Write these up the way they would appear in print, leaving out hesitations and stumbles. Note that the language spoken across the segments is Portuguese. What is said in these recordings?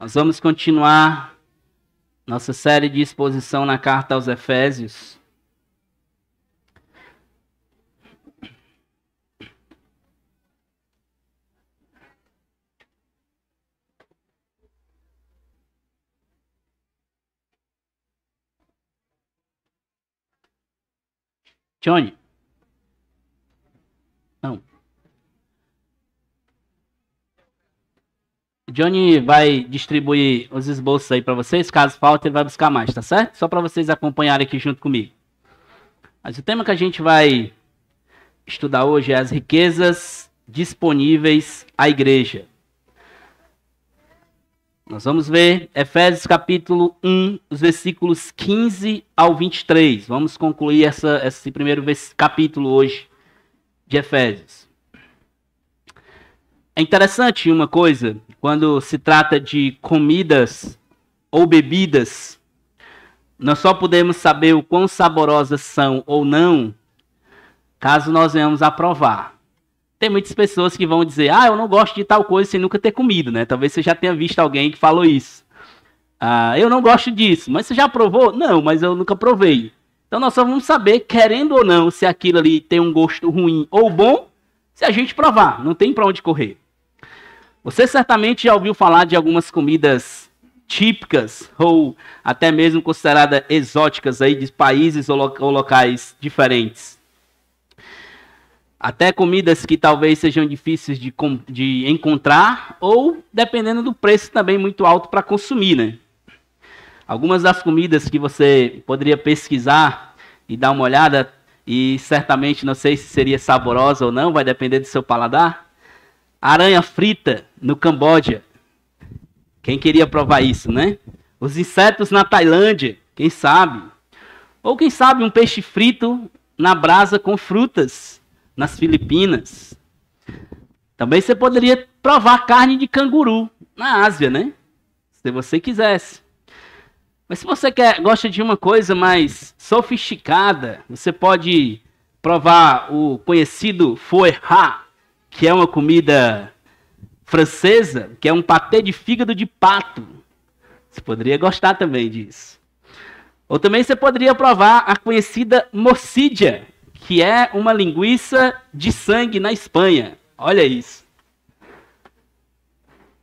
Nós vamos continuar nossa série de exposição na carta aos Efésios. Johnny? Não. Johnny vai distribuir os esboços aí para vocês. Caso falte, ele vai buscar mais, tá certo? Só para vocês acompanharem aqui junto comigo. Mas o tema que a gente vai estudar hoje é as riquezas disponíveis à igreja. Nós vamos ver Efésios capítulo 1, os versículos 15 ao 23. Vamos concluir esse primeiro capítulo hoje de Efésios. É interessante uma coisa, quando se trata de comidas ou bebidas, nós só podemos saber o quão saborosas são ou não, caso nós venhamos a provar. Tem muitas pessoas que vão dizer, eu não gosto de tal coisa sem nunca ter comido, né? Talvez você já tenha visto alguém que falou isso. Eu não gosto disso, mas você já provou? Não, mas eu nunca provei. Então nós só vamos saber, querendo ou não, se aquilo ali tem um gosto ruim ou bom, se a gente provar, não tem para onde correr. Você certamente já ouviu falar de algumas comidas típicas ou até mesmo consideradas exóticas aí de países ou locais diferentes. Até comidas que talvez sejam difíceis de encontrar ou, dependendo do preço, também muito alto para consumir, né? Algumas das comidas que você poderia pesquisar e dar uma olhada, e certamente não sei se seria saborosa ou não, vai depender do seu paladar. Aranha frita no Camboja. Quem queria provar isso, né? Os insetos na Tailândia, quem sabe? Ou quem sabe um peixe frito na brasa com frutas nas Filipinas. Também você poderia provar carne de canguru na Ásia, né? Se você quisesse. Mas se você gosta de uma coisa mais sofisticada, você pode provar o conhecido foie gras, que é uma comida francesa, que é um patê de fígado de pato. Você poderia gostar também disso. Ou também você poderia provar a conhecida morcilla, que é uma linguiça de sangue na Espanha. Olha isso.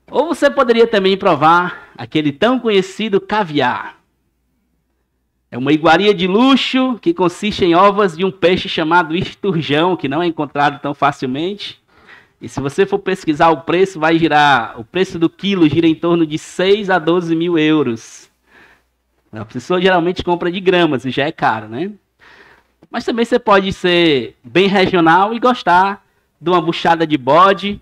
Ou você poderia também provar aquele tão conhecido caviar. É uma iguaria de luxo que consiste em ovas de um peixe chamado esturjão, que não é encontrado tão facilmente. E se você for pesquisar o preço, o preço do quilo gira em torno de 6 a 12 mil euros. A pessoa geralmente compra de gramas e já é caro, né? Mas também você pode ser bem regional e gostar de uma buchada de bode,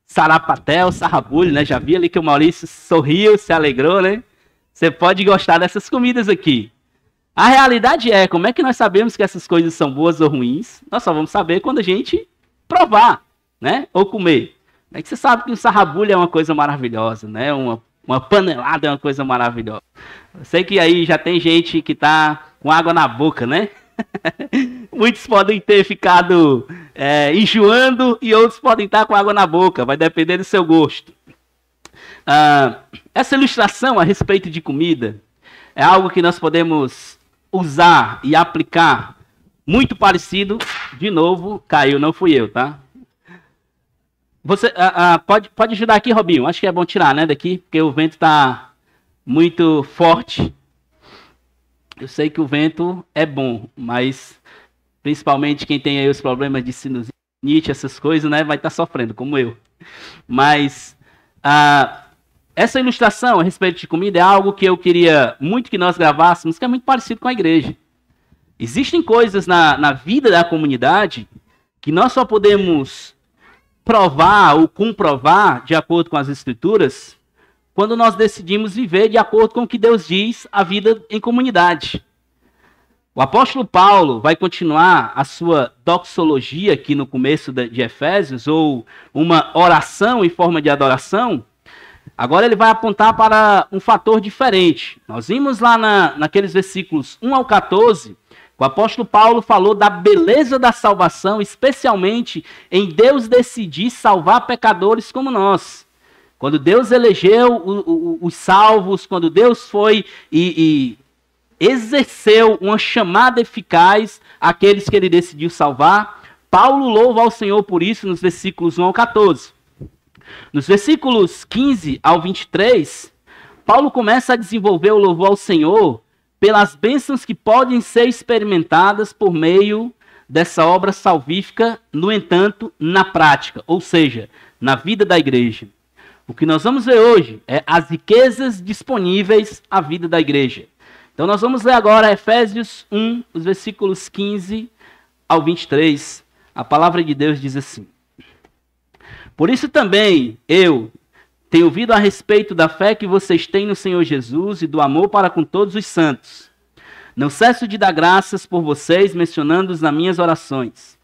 sarapatel, sarrabulho, né? Já vi ali que o Maurício sorriu, se alegrou, né? Você pode gostar dessas comidas aqui. A realidade é, como é que nós sabemos que essas coisas são boas ou ruins? Nós só vamos saber quando a gente provar, né? Ou comer. É que você sabe que o sarrabulho é uma coisa maravilhosa, né? Uma panelada é uma coisa maravilhosa. Eu sei que aí já tem gente que tá com água na boca, né? Muitos podem ter ficado enjoando e outros podem estar com água na boca, vai depender do seu gosto. Essa ilustração a respeito de comida é algo que nós podemos usar e aplicar muito parecido. De novo, caiu, não fui eu, tá? Você pode ajudar aqui, Robinho? Acho que é bom tirar, né, daqui, porque o vento está muito forte. Eu sei que o vento é bom, mas principalmente quem tem aí os problemas de sinusite, essas coisas, né, vai estar sofrendo, como eu. Mas essa ilustração a respeito de comida é algo que eu queria muito que nós gravássemos, que é muito parecido com a igreja. Existem coisas na vida da comunidade que nós só podemos provar ou comprovar, de acordo com as Escrituras, quando nós decidimos viver de acordo com o que Deus diz, a vida em comunidade. O apóstolo Paulo vai continuar a sua doxologia aqui no começo de Efésios, ou uma oração em forma de adoração. Agora ele vai apontar para um fator diferente. Nós vimos lá naqueles versículos 1 ao 14, o apóstolo Paulo falou da beleza da salvação, especialmente em Deus decidir salvar pecadores como nós. Quando Deus elegeu os salvos, quando Deus foi e exerceu uma chamada eficaz àqueles que ele decidiu salvar, Paulo louva ao Senhor por isso nos versículos 1 ao 14. Nos versículos 15 ao 23, Paulo começa a desenvolver o louvor ao Senhor pelas bênçãos que podem ser experimentadas por meio dessa obra salvífica, no entanto, na prática, ou seja, na vida da igreja. O que nós vamos ver hoje é as riquezas disponíveis à vida da igreja. Então nós vamos ler agora Efésios 1, os versículos 15 ao 23. A palavra de Deus diz assim: Por isso também eu tenho ouvido a respeito da fé que vocês têm no Senhor Jesus e do amor para com todos os santos. Não cesso de dar graças por vocês, mencionando-os nas minhas orações.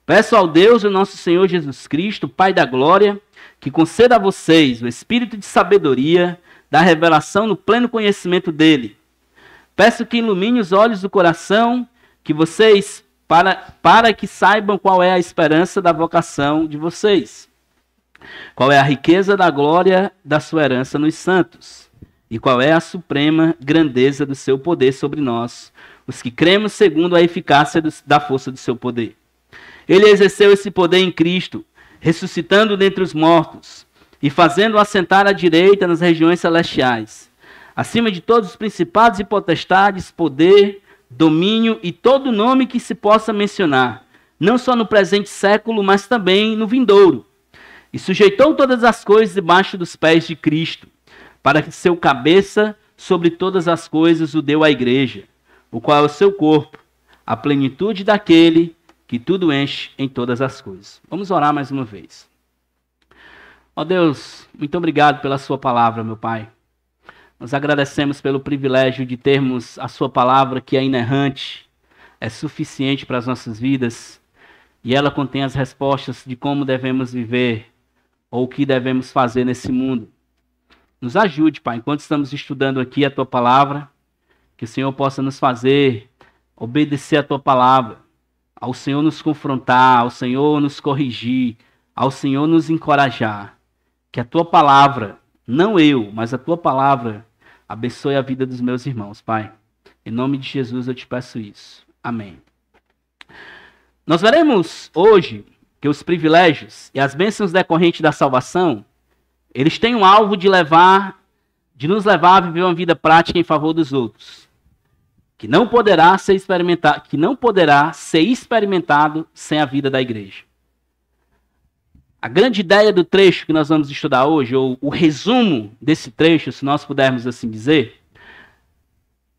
Peço ao Deus, o nosso Senhor Jesus Cristo, Pai da glória, que conceda a vocês o espírito de sabedoria, da revelação no pleno conhecimento dele. Peço que ilumine os olhos do coração, que vocês, para que saibam qual é a esperança da vocação de vocês, qual é a riqueza da glória da sua herança nos santos, e qual é a suprema grandeza do seu poder sobre nós, os que cremos segundo a eficácia da força do seu poder. Ele exerceu esse poder em Cristo, ressuscitando dentre os mortos e fazendo-o assentar à direita nas regiões celestiais, acima de todos os principados e potestades, poder, domínio e todo nome que se possa mencionar, não só no presente século, mas também no vindouro. E sujeitou todas as coisas debaixo dos pés de Cristo, para que seu cabeça sobre todas as coisas o deu à igreja, o qual é o seu corpo, a plenitude daquele que tudo enche em todas as coisas. Vamos orar mais uma vez. Ó Deus, muito obrigado pela sua palavra, meu Pai. Nós agradecemos pelo privilégio de termos a sua palavra, que é inerrante, é suficiente para as nossas vidas, e ela contém as respostas de como devemos viver ou o que devemos fazer nesse mundo. Nos ajude, Pai, enquanto estamos estudando aqui a tua palavra, que o Senhor possa nos fazer obedecer a tua palavra, ao Senhor nos confrontar, ao Senhor nos corrigir, ao Senhor nos encorajar. Que a tua palavra, não eu, mas a tua palavra, abençoe a vida dos meus irmãos, Pai. Em nome de Jesus eu te peço isso. Amém. Nós veremos hoje que os privilégios e as bênçãos decorrentes da salvação, eles têm um alvo de nos levar a viver uma vida prática em favor dos outros, que não poderá ser experimentado sem a vida da igreja. A grande ideia do trecho que nós vamos estudar hoje, ou o resumo desse trecho, se nós pudermos assim dizer,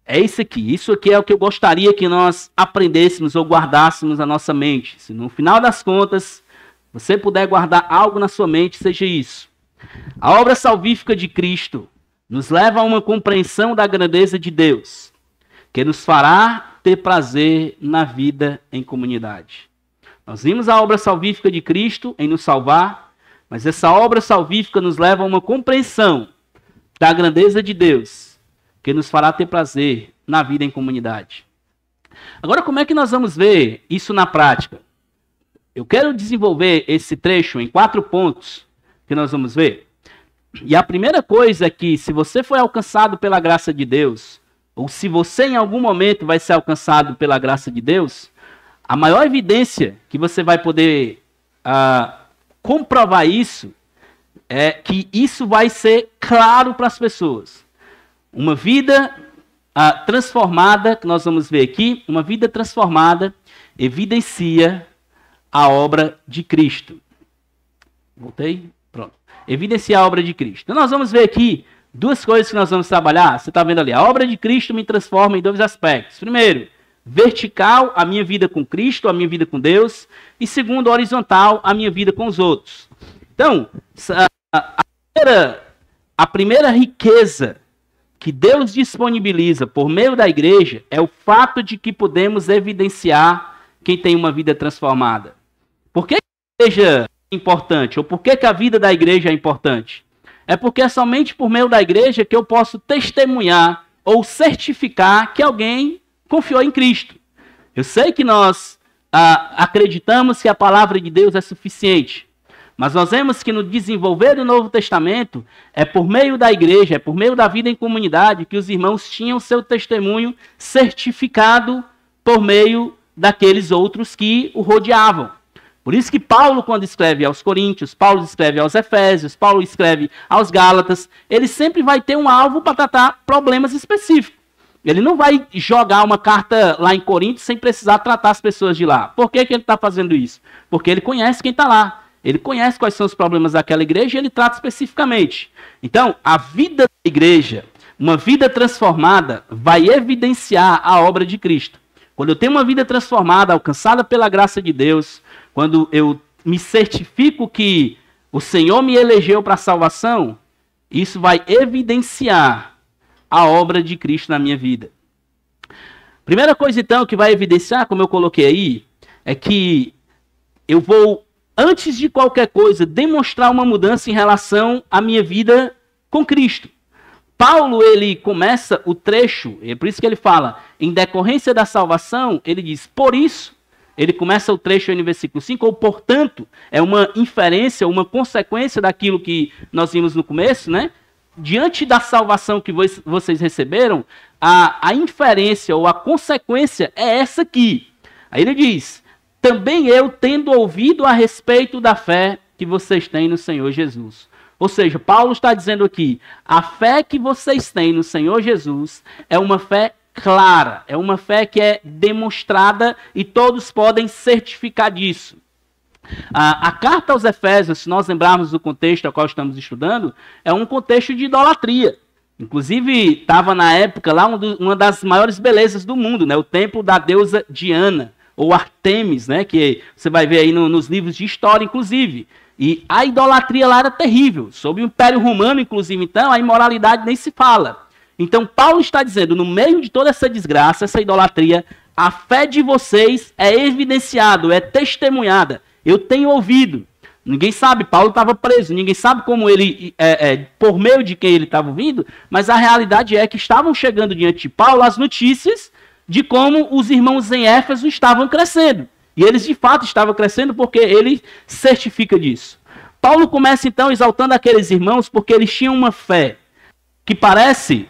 é isso aqui. Isso aqui é o que eu gostaria que nós aprendêssemos ou guardássemos na nossa mente. Se no final das contas você puder guardar algo na sua mente, seja isso. A obra salvífica de Cristo nos leva a uma compreensão da grandeza de Deus, que nos fará ter prazer na vida em comunidade. Nós vimos a obra salvífica de Cristo em nos salvar, mas essa obra salvífica nos leva a uma compreensão da grandeza de Deus, que nos fará ter prazer na vida em comunidade. Agora, como é que nós vamos ver isso na prática? Eu quero desenvolver esse trecho em 4 pontos que nós vamos ver. E a primeira coisa é que, se você foi alcançado pela graça de Deus, ou se você em algum momento vai ser alcançado pela graça de Deus, a maior evidência que você vai poder comprovar isso é que isso vai ser claro para as pessoas. Uma vida transformada, que nós vamos ver aqui, uma vida transformada evidencia a obra de Cristo. Voltei? Pronto. Evidencia a obra de Cristo. Então nós vamos ver aqui 2 coisas que nós vamos trabalhar. Você está vendo ali, a obra de Cristo me transforma em 2 aspectos. Primeiro, vertical, a minha vida com Cristo, a minha vida com Deus. E segundo, horizontal, a minha vida com os outros. Então, a primeira riqueza que Deus disponibiliza por meio da igreja é o fato de que podemos evidenciar quem tem uma vida transformada. Por que a igreja é importante? Ou por que a vida da igreja é importante? É porque é somente por meio da igreja que eu posso testemunhar ou certificar que alguém confiou em Cristo. Eu sei que nós acreditamos que a palavra de Deus é suficiente, Mas nós vemos que no desenvolver do Novo Testamento, é por meio da igreja, é por meio da vida em comunidade, que os irmãos tinham seu testemunho certificado por meio daqueles outros que o rodeavam. Por isso que Paulo, quando escreve aos Coríntios, Paulo escreve aos Efésios, Paulo escreve aos Gálatas, ele sempre vai ter um alvo para tratar problemas específicos. Ele não vai jogar uma carta lá em Coríntios sem precisar tratar as pessoas de lá. Por que ele está fazendo isso? Porque ele conhece quem está lá. Ele conhece quais são os problemas daquela igreja e ele trata especificamente. Então, a vida da igreja, uma vida transformada, vai evidenciar a obra de Cristo. Quando eu tenho uma vida transformada, alcançada pela graça de Deus, quando eu me certifico que o Senhor me elegeu para a salvação, isso vai evidenciar a obra de Cristo na minha vida. Primeira coisa, então, que vai evidenciar, como eu coloquei aí, é que eu vou, antes de qualquer coisa, demonstrar uma mudança em relação à minha vida com Cristo. Paulo, ele começa o trecho, é por isso que ele fala, em decorrência da salvação, ele diz, por isso, ele começa o trecho aí no versículo 5, ou portanto, é uma inferência, uma consequência daquilo que nós vimos no começo, né? Diante da salvação que vocês receberam, a inferência ou a consequência é essa aqui. Aí ele diz, também eu tendo ouvido a respeito da fé que vocês têm no Senhor Jesus. Ou seja, Paulo está dizendo aqui, a fé que vocês têm no Senhor Jesus é uma fé clara, é uma fé que é demonstrada e todos podem certificar disso. A carta aos Efésios, se nós lembrarmos do contexto ao qual estamos estudando, é um contexto de idolatria. Inclusive, estava na época lá uma das maiores belezas do mundo, né? O templo da deusa Diana, ou Artemis, né? Que você vai ver aí nos livros de história, inclusive. E a idolatria lá era terrível. Sob o Império Romano, inclusive, então, a imoralidade nem se fala. Então, Paulo está dizendo, no meio de toda essa desgraça, essa idolatria, a fé de vocês é evidenciada, é testemunhada. Eu tenho ouvido. Ninguém sabe, Paulo estava preso, ninguém sabe como ele, por meio de quem ele estava ouvindo, mas a realidade é que estavam chegando diante de Paulo as notícias de como os irmãos em Éfeso estavam crescendo. E eles de fato estavam crescendo porque ele certifica disso. Paulo começa então exaltando aqueles irmãos porque eles tinham uma fé que parece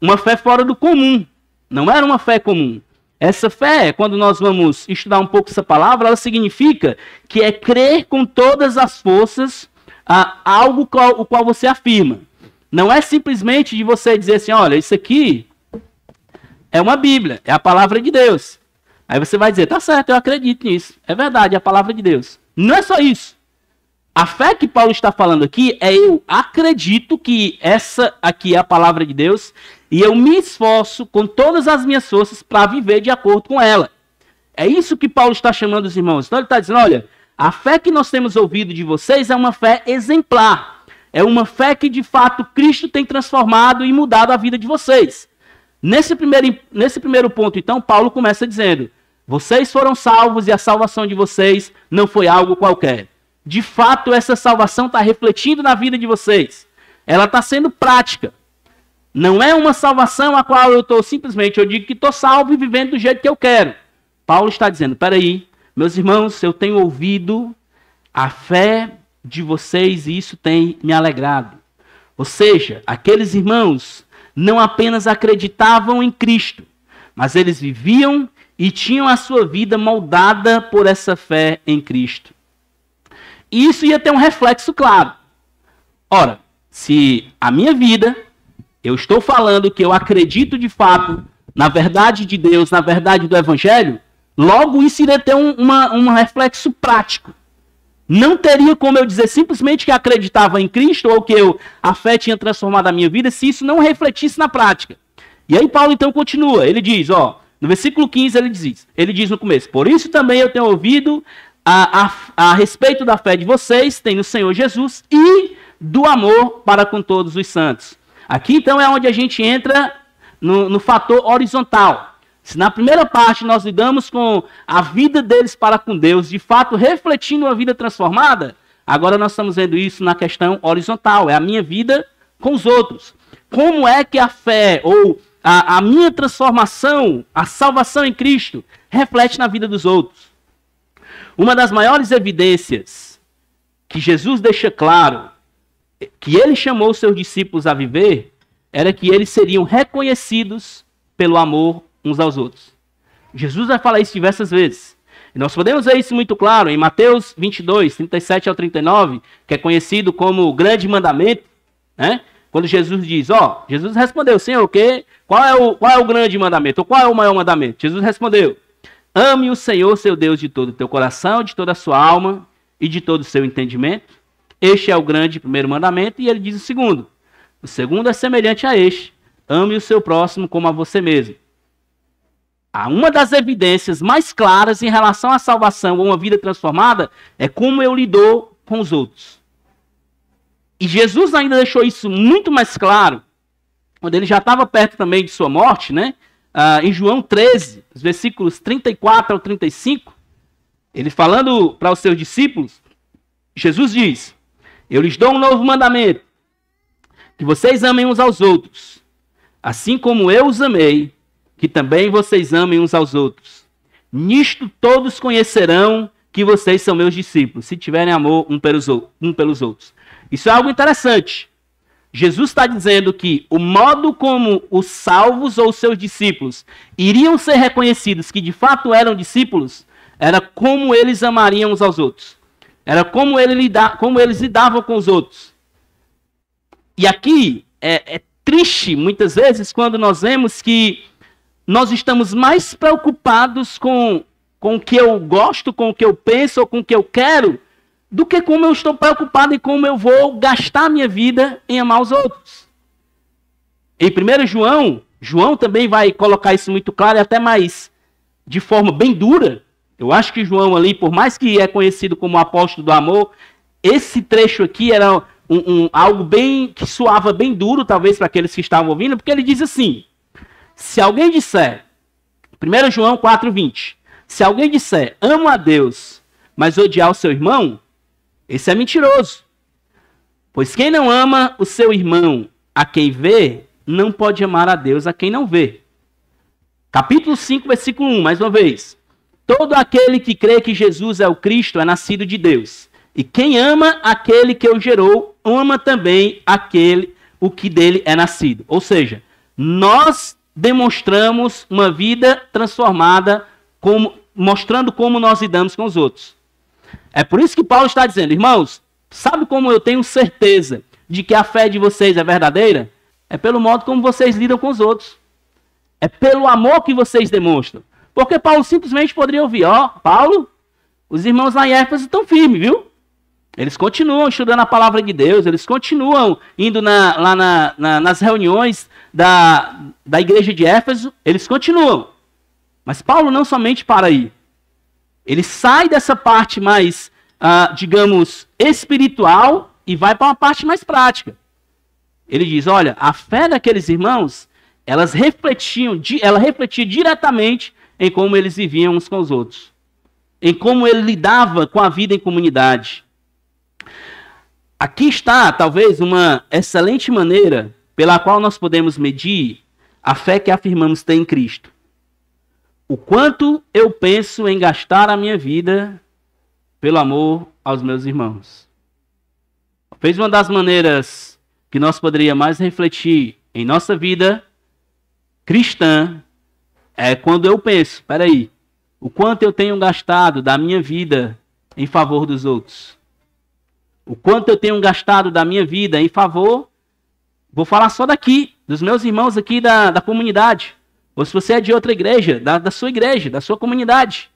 uma fé fora do comum. Não era uma fé comum. Essa fé, quando nós vamos estudar um pouco essa palavra, ela significa que é crer com todas as forças a algo o qual você afirma. Não é simplesmente de você dizer assim, olha, isso aqui é uma Bíblia, é a palavra de Deus. Aí você vai dizer, tá certo, eu acredito nisso. É verdade, é a palavra de Deus. Não é só isso. A fé que Paulo está falando aqui é eu acredito que essa aqui é a palavra de Deus e eu me esforço com todas as minhas forças para viver de acordo com ela. É isso que Paulo está chamando os irmãos. Então ele está dizendo, olha, a fé que nós temos ouvido de vocês é uma fé exemplar. É uma fé que de fato Cristo tem transformado e mudado a vida de vocês. Nesse primeiro ponto, então, Paulo começa dizendo, vocês foram salvos e a salvação de vocês não foi algo qualquer. De fato, essa salvação está refletindo na vida de vocês. Ela está sendo prática. Não é uma salvação a qual eu estou simplesmente, eu digo que estou salvo e vivendo do jeito que eu quero. Paulo está dizendo, peraí, meus irmãos, eu tenho ouvido a fé de vocês e isso tem me alegrado. Ou seja, aqueles irmãos não apenas acreditavam em Cristo, mas eles viviam e tinham a sua vida moldada por essa fé em Cristo. E isso ia ter um reflexo claro. Ora, se a minha vida, eu estou falando que eu acredito de fato na verdade de Deus, na verdade do Evangelho, logo isso iria ter um reflexo prático. Não teria como eu dizer simplesmente que acreditava em Cristo ou que a fé tinha transformado a minha vida se isso não refletisse na prática. E aí Paulo então continua, ele diz, no versículo 15 ele diz no começo, por isso também eu tenho ouvido a respeito da fé de vocês, tem no Senhor Jesus e do amor para com todos os santos. Aqui então é onde a gente entra no fator horizontal. Se na primeira parte nós lidamos com a vida deles para com Deus, de fato refletindo uma vida transformada, agora nós estamos vendo isso na questão horizontal, é a minha vida com os outros. Como é que a fé ou a minha transformação, a salvação em Cristo, reflete na vida dos outros? Uma das maiores evidências que Jesus deixa claro que ele chamou os seus discípulos a viver era que eles seriam reconhecidos pelo amor uns aos outros. Jesus vai falar isso diversas vezes. E nós podemos ver isso muito claro em Mateus 22, 37 ao 39, que é conhecido como o grande mandamento, né? Quando Jesus diz, Jesus respondeu, Senhor, qual é o grande mandamento? Ou qual é o maior mandamento? Jesus respondeu, ame o Senhor, seu Deus, de todo o teu coração, de toda a sua alma e de todo o seu entendimento. Este é o grande primeiro mandamento. E ele diz o segundo. O segundo é semelhante a este. Ame o seu próximo como a você mesmo. Uma das evidências mais claras em relação à salvação ou uma vida transformada é como eu lido com os outros. E Jesus ainda deixou isso muito mais claro, quando ele já estava perto também de sua morte, né? Em João 13, os versículos 34 ao 35, ele falando para os seus discípulos, Jesus diz, eu lhes dou um novo mandamento, que vocês amem uns aos outros, assim como eu os amei, que também vocês amem uns aos outros. Nisto todos conhecerão que vocês são meus discípulos, se tiverem amor um pelos outros. Isso é algo interessante. Jesus está dizendo que o modo como os salvos ou os seus discípulos iriam ser reconhecidos que de fato eram discípulos, era como eles amariam uns aos outros. Era como eles lidavam com os outros. E aqui é triste, muitas vezes, quando nós vemos que nós estamos mais preocupados com o que eu gosto, com o que eu penso ou com o que eu quero, do que como eu estou preocupado em como eu vou gastar a minha vida em amar os outros. Em 1 João também vai colocar isso muito claro e até mais de forma bem dura. Eu acho que João ali, por mais que é conhecido como o apóstolo do amor, esse trecho aqui era algo bem que soava bem duro, talvez, para aqueles que estavam ouvindo, porque ele diz assim, se alguém disser, 1 João 4,20, se alguém disser, amo a Deus, mas odiar o seu irmão, esse é mentiroso. Pois quem não ama o seu irmão a quem vê, não pode amar a Deus a quem não vê. Capítulo 5, versículo 1, mais uma vez. Todo aquele que crê que Jesus é o Cristo é nascido de Deus. E quem ama aquele que o gerou, ama também o que dele é nascido. Ou seja, nós demonstramos uma vida transformada, mostrando como nós lidamos com os outros. É por isso que Paulo está dizendo, irmãos, sabe como eu tenho certeza de que a fé de vocês é verdadeira? É pelo modo como vocês lidam com os outros. É pelo amor que vocês demonstram. Porque Paulo simplesmente poderia ouvir, Paulo, os irmãos lá em Éfeso estão firmes, viu? Eles continuam estudando a palavra de Deus, eles continuam indo nas reuniões da igreja de Éfeso, eles continuam. Mas Paulo não somente para aí. Ele sai dessa parte mais, digamos, espiritual e vai para uma parte mais prática. Ele diz, olha, a fé daqueles irmãos, ela refletia diretamente em como eles viviam uns com os outros. Em como ele lidava com a vida em comunidade. Aqui está, talvez, uma excelente maneira pela qual nós podemos medir a fé que afirmamos ter em Cristo. O quanto eu penso em gastar a minha vida pelo amor aos meus irmãos. Talvez uma das maneiras que nós poderíamos mais refletir em nossa vida cristã é quando eu penso, espera aí, o quanto eu tenho gastado da minha vida em favor dos outros. O quanto eu tenho gastado da minha vida em favor, vou falar só daqui, dos meus irmãos aqui da comunidade. Ou se você é de outra igreja, da sua igreja, da sua comunidade.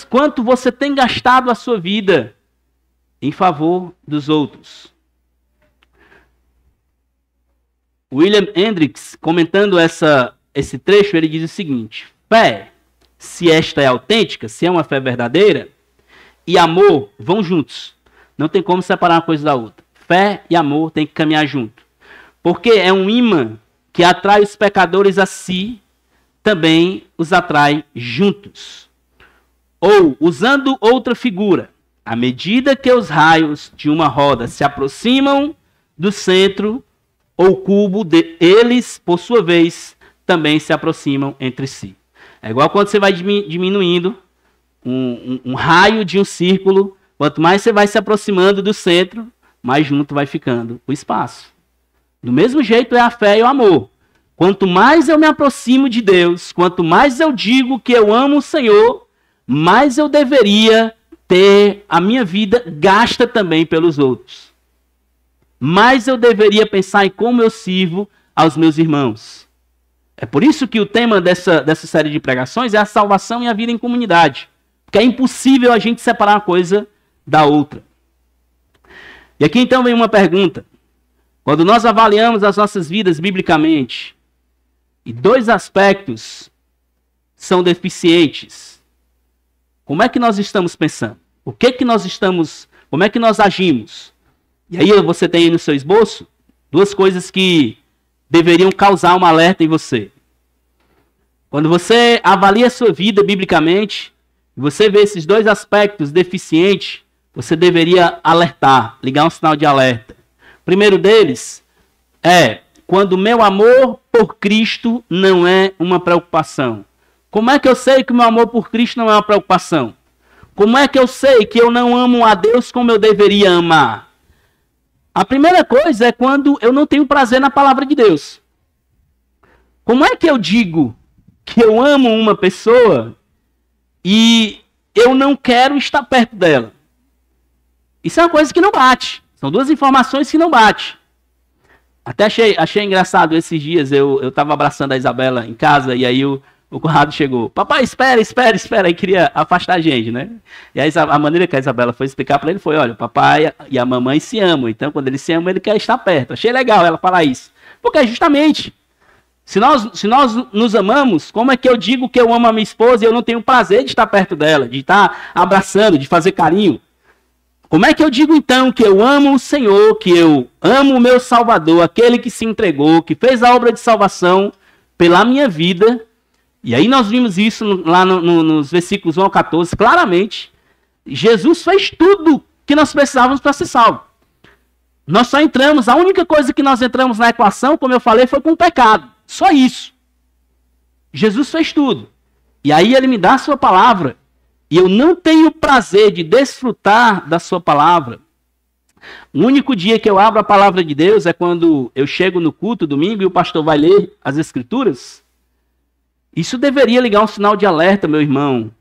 Quanto você tem gastado a sua vida em favor dos outros? William Hendricks, comentando esse trecho, ele diz o seguinte: fé, se esta é autêntica, se é uma fé verdadeira, e amor vão juntos. Não tem como separar uma coisa da outra. Fé e amor têm que caminhar junto. Porque é um imã que atrai os pecadores a si, também os atrai juntos. Ou, usando outra figura, à medida que os raios de uma roda se aproximam do centro ou cubo, eles, por sua vez, também se aproximam entre si. É igual quando você vai diminuindo um raio de um círculo, Quanto mais você vai se aproximando do centro, mais junto vai ficando o espaço. Do mesmo jeito é a fé e o amor. Quanto mais eu me aproximo de Deus, quanto mais eu digo que eu amo o Senhor, mais eu deveria ter a minha vida gasta também pelos outros. Mais eu deveria pensar em como eu sirvo aos meus irmãos. É por isso que o tema dessa série de pregações é a salvação e a vida em comunidade. Porque é impossível a gente separar uma coisa da outra. E aqui então vem uma pergunta. Quando nós avaliamos as nossas vidas biblicamente, e dois aspectos são deficientes, como é que nós estamos pensando? Como é que nós agimos? E aí você tem aí no seu esboço duas coisas que deveriam causar um alerta em você. Quando você avalia a sua vida biblicamente, você vê esses dois aspectos deficientes, você deveria alertar, ligar um sinal de alerta. O primeiro deles é quando o meu amor por Cristo não é uma preocupação. Como é que eu sei que o meu amor por Cristo não é uma preocupação? Como é que eu sei que eu não amo a Deus como eu deveria amar? A primeira coisa é quando eu não tenho prazer na palavra de Deus. Como é que eu digo que eu amo uma pessoa e eu não quero estar perto dela? Isso é uma coisa que não bate. São duas informações que não batem. Até achei engraçado esses dias, eu estava abraçando a Isabela em casa e aí o Conrado chegou. Papai, espera. Aí queria afastar a gente, né? E aí a maneira que a Isabela foi explicar para ele foi, olha, o papai e a mamãe se amam. Então, quando eles se amam, ele quer estar perto. Achei legal ela falar isso. Porque justamente, se nós nos amamos, como é que eu digo que eu amo a minha esposa e eu não tenho prazer de estar perto dela, de estar abraçando, de fazer carinho? Como é que eu digo então que eu amo o Senhor, que eu amo o meu Salvador, aquele que se entregou, que fez a obra de salvação pela minha vida? E aí nós vimos isso lá nos versículos 1 ao 14, claramente. Jesus fez tudo que nós precisávamos para ser salvo. Nós só entramos, a única coisa que nós entramos na equação, como eu falei, foi com o pecado. Só isso. Jesus fez tudo. E aí ele me dá a sua palavra. E eu não tenho prazer de desfrutar da sua palavra. O único dia que eu abro a palavra de Deus é quando eu chego no culto domingo e o pastor vai ler as escrituras. Isso deveria ligar um sinal de alerta, meu irmão,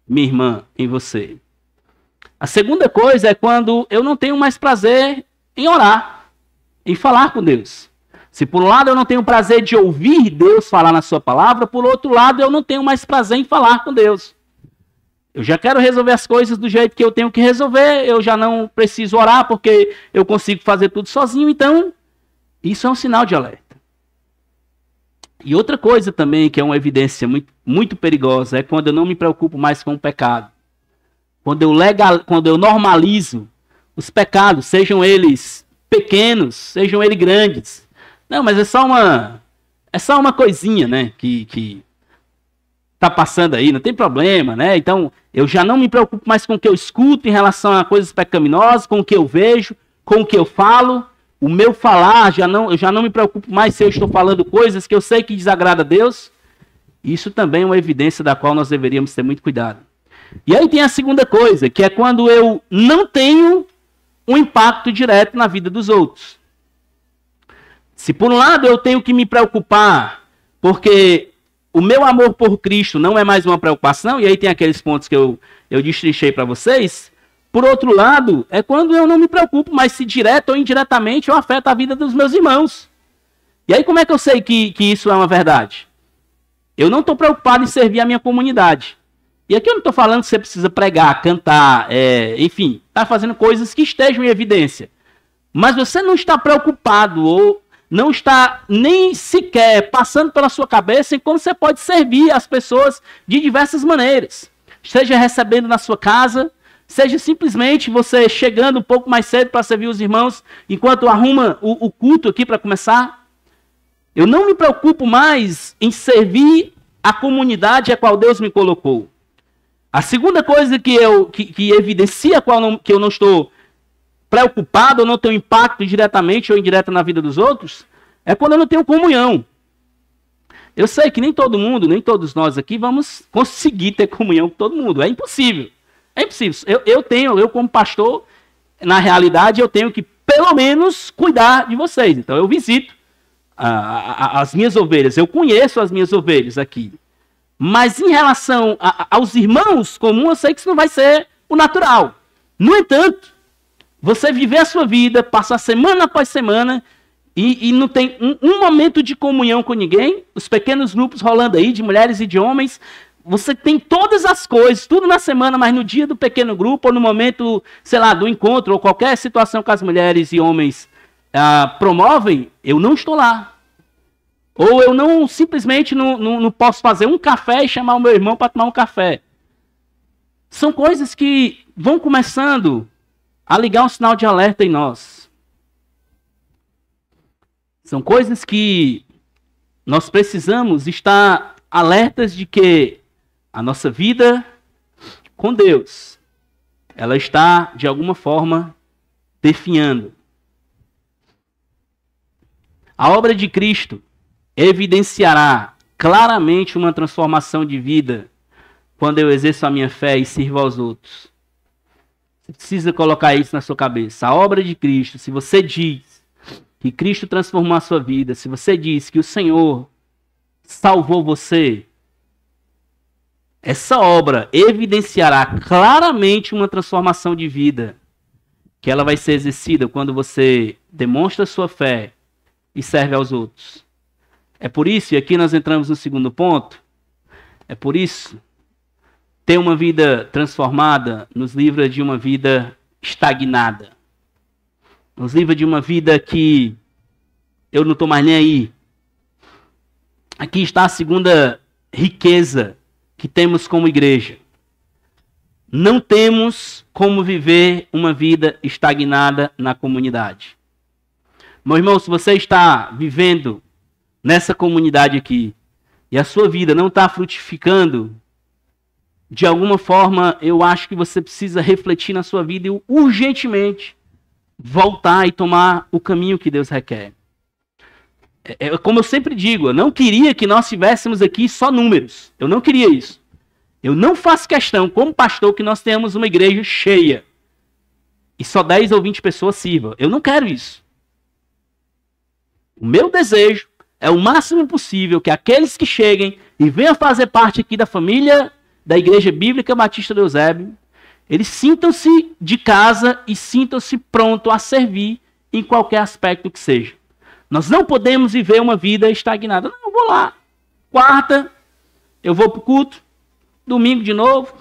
minha irmã, em você. A segunda coisa é quando eu não tenho mais prazer em orar, em falar com Deus. Se por um lado eu não tenho prazer de ouvir Deus falar na sua palavra, por outro lado eu não tenho mais prazer em falar com Deus. Eu já quero resolver as coisas do jeito que eu tenho que resolver, eu já não preciso orar porque eu consigo fazer tudo sozinho, então isso é um sinal de alerta. E outra coisa também que é uma evidência muito, muito perigosa é quando eu não me preocupo mais com o pecado. Quando eu normalizo os pecados, sejam eles pequenos, sejam eles grandes. Não, mas é só uma coisinha, né, que tá passando aí, não tem problema, né? Então, eu já não me preocupo mais com o que eu escuto em relação a coisas pecaminosas, com o que eu vejo, com o que eu falo. O meu falar, eu já não me preocupo mais se eu estou falando coisas que eu sei que desagrada a Deus. Isso também é uma evidência da qual nós deveríamos ter muito cuidado. E aí tem a segunda coisa, que é quando eu não tenho um impacto direto na vida dos outros. Se por um lado eu tenho que me preocupar, porque o meu amor por Cristo não é mais uma preocupação, e aí tem aqueles pontos que eu destrinchei para vocês. Por outro lado, é quando eu não me preocupo, mas se direto ou indiretamente eu afeto a vida dos meus irmãos. E aí como é que eu sei que isso é uma verdade? Eu não estou preocupado em servir a minha comunidade. E aqui eu não estou falando que você precisa pregar, cantar, enfim, tá fazendo coisas que estejam em evidência. Mas você não está preocupado ou não está nem sequer passando pela sua cabeça em como você pode servir as pessoas de diversas maneiras. Seja recebendo na sua casa, seja simplesmente você chegando um pouco mais cedo para servir os irmãos enquanto arruma o culto aqui para começar. Eu não me preocupo mais em servir a comunidade a qual Deus me colocou. A segunda coisa que evidencia que eu não estou preocupado, ou não tenho impacto diretamente ou indireto na vida dos outros, é quando eu não tenho comunhão. Eu sei que nem todo mundo, nem todos nós aqui vamos conseguir ter comunhão com todo mundo. É impossível. É impossível. Eu como pastor, na realidade, eu tenho que, pelo menos, cuidar de vocês. Então, eu visito as minhas ovelhas, eu conheço as minhas ovelhas aqui. Mas em relação aos irmãos comuns, eu sei que isso não vai ser o natural. No entanto, você viver a sua vida, passar semana após semana, e não tem um momento de comunhão com ninguém, os pequenos grupos rolando aí, de mulheres e de homens, você tem todas as coisas, tudo na semana, mas no dia do pequeno grupo, ou no momento, sei lá, do encontro, ou qualquer situação que as mulheres e homens promovem, eu não estou lá. Ou eu não, simplesmente não posso fazer um café e chamar o meu irmão para tomar um café. São coisas que vão começando a ligar um sinal de alerta em nós. São coisas que nós precisamos estar alertas de que a nossa vida com Deus, ela está, de alguma forma, definhando. A obra de Cristo evidenciará claramente uma transformação de vida quando eu exerço a minha fé e sirvo aos outros. Você precisa colocar isso na sua cabeça. A obra de Cristo, se você diz que Cristo transformou a sua vida, se você diz que o Senhor salvou você, essa obra evidenciará claramente uma transformação de vida, que ela vai ser exercida quando você demonstra sua fé e serve aos outros. É por isso, e aqui nós entramos no segundo ponto, é por isso, ter uma vida transformada nos livra de uma vida estagnada. Nos livra de uma vida que eu não estou mais nem aí. Aqui está a segunda riqueza que temos como igreja. Não temos como viver uma vida estagnada na comunidade. Meu irmão, se você está vivendo nessa comunidade aqui e a sua vida não está frutificando, de alguma forma, eu acho que você precisa refletir na sua vida e urgentemente voltar e tomar o caminho que Deus requer. Como eu sempre digo, eu não queria que nós tivéssemos aqui só números. Eu não queria isso. Eu não faço questão, como pastor, que nós tenhamos uma igreja cheia e só 10 ou 20 pessoas sirvam. Eu não quero isso. O meu desejo é o máximo possível que aqueles que cheguem e venham fazer parte aqui da família da Igreja Bíblica Batista do Eusébio, eles sintam-se de casa e sintam-se prontos a servir em qualquer aspecto que seja. Nós não podemos viver uma vida estagnada. Não, eu vou lá. Quarta, eu vou para o culto. Domingo de novo.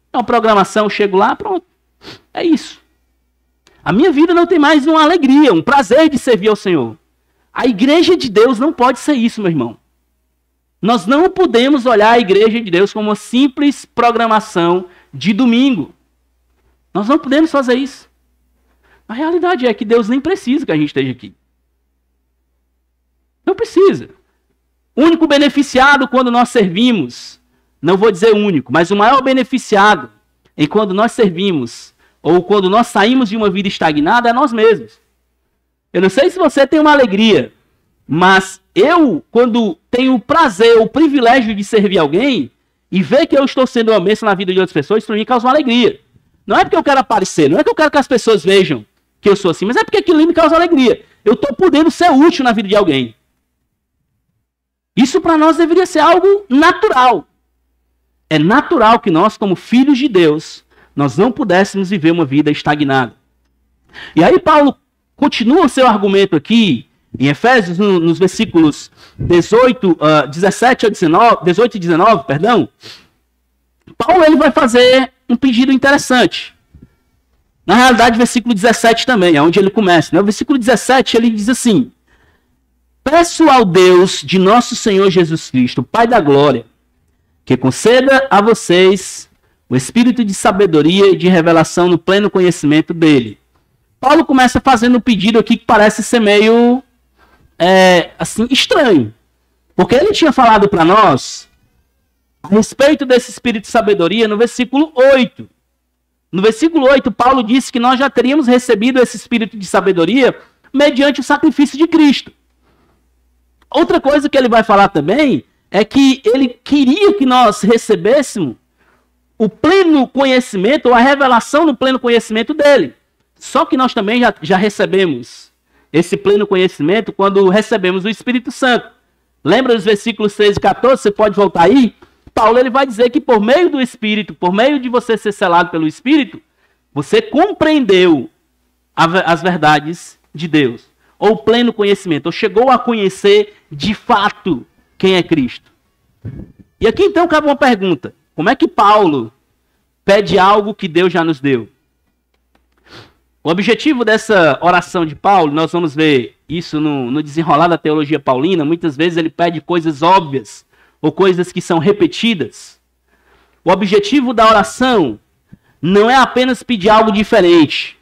Então, programação, eu chego lá, pronto. É isso. A minha vida não tem mais uma alegria, um prazer de servir ao Senhor. A igreja de Deus não pode ser isso, meu irmão. Nós não podemos olhar a igreja de Deus como uma simples programação de domingo. Nós não podemos fazer isso. A realidade é que Deus nem precisa que a gente esteja aqui. Não precisa. O único beneficiado quando nós servimos, não vou dizer único, mas o maior beneficiado em quando nós servimos, ou quando nós saímos de uma vida estagnada, é nós mesmos. Eu não sei se você tem uma alegria, mas eu, quando tenho o prazer, o privilégio de servir alguém, e ver que eu estou sendo uma bênção na vida de outras pessoas, isso para mim causa uma alegria. Não é porque eu quero aparecer, não é que eu quero que as pessoas vejam que eu sou assim, mas é porque aquilo me causa alegria. Eu estou podendo ser útil na vida de alguém. Isso para nós deveria ser algo natural. É natural que nós, como filhos de Deus, nós não pudéssemos viver uma vida estagnada. E aí Paulo continua o seu argumento aqui, em Efésios, nos versículos 18 e 19, perdão. Paulo ele vai fazer um pedido interessante. Na realidade, versículo 17 também, é onde ele começa. Né? O versículo 17, ele diz assim: peço ao Deus de nosso Senhor Jesus Cristo, Pai da glória, que conceda a vocês o espírito de sabedoria e de revelação no pleno conhecimento dele. Paulo começa fazendo um pedido aqui que parece ser meio assim, estranho. Porque ele tinha falado para nós a respeito desse espírito de sabedoria no versículo 8. No versículo 8, Paulo disse que nós já teríamos recebido esse espírito de sabedoria mediante o sacrifício de Cristo. Outra coisa que ele vai falar também é que ele queria que nós recebêssemos o pleno conhecimento, ou a revelação no pleno conhecimento dele. Só que nós também já recebemos esse pleno conhecimento quando recebemos o Espírito Santo. Lembra dos versículos 13 e 14? Você pode voltar aí? Paulo ele vai dizer que por meio do Espírito, por meio de você ser selado pelo Espírito, você compreendeu as verdades de Deus. Ou pleno conhecimento, ou chegou a conhecer de fato quem é Cristo. E aqui então cabe uma pergunta. Como é que Paulo pede algo que Deus já nos deu? O objetivo dessa oração de Paulo, nós vamos ver isso no desenrolar da teologia paulina, muitas vezes ele pede coisas óbvias, ou coisas que são repetidas. O objetivo da oração não é apenas pedir algo diferente,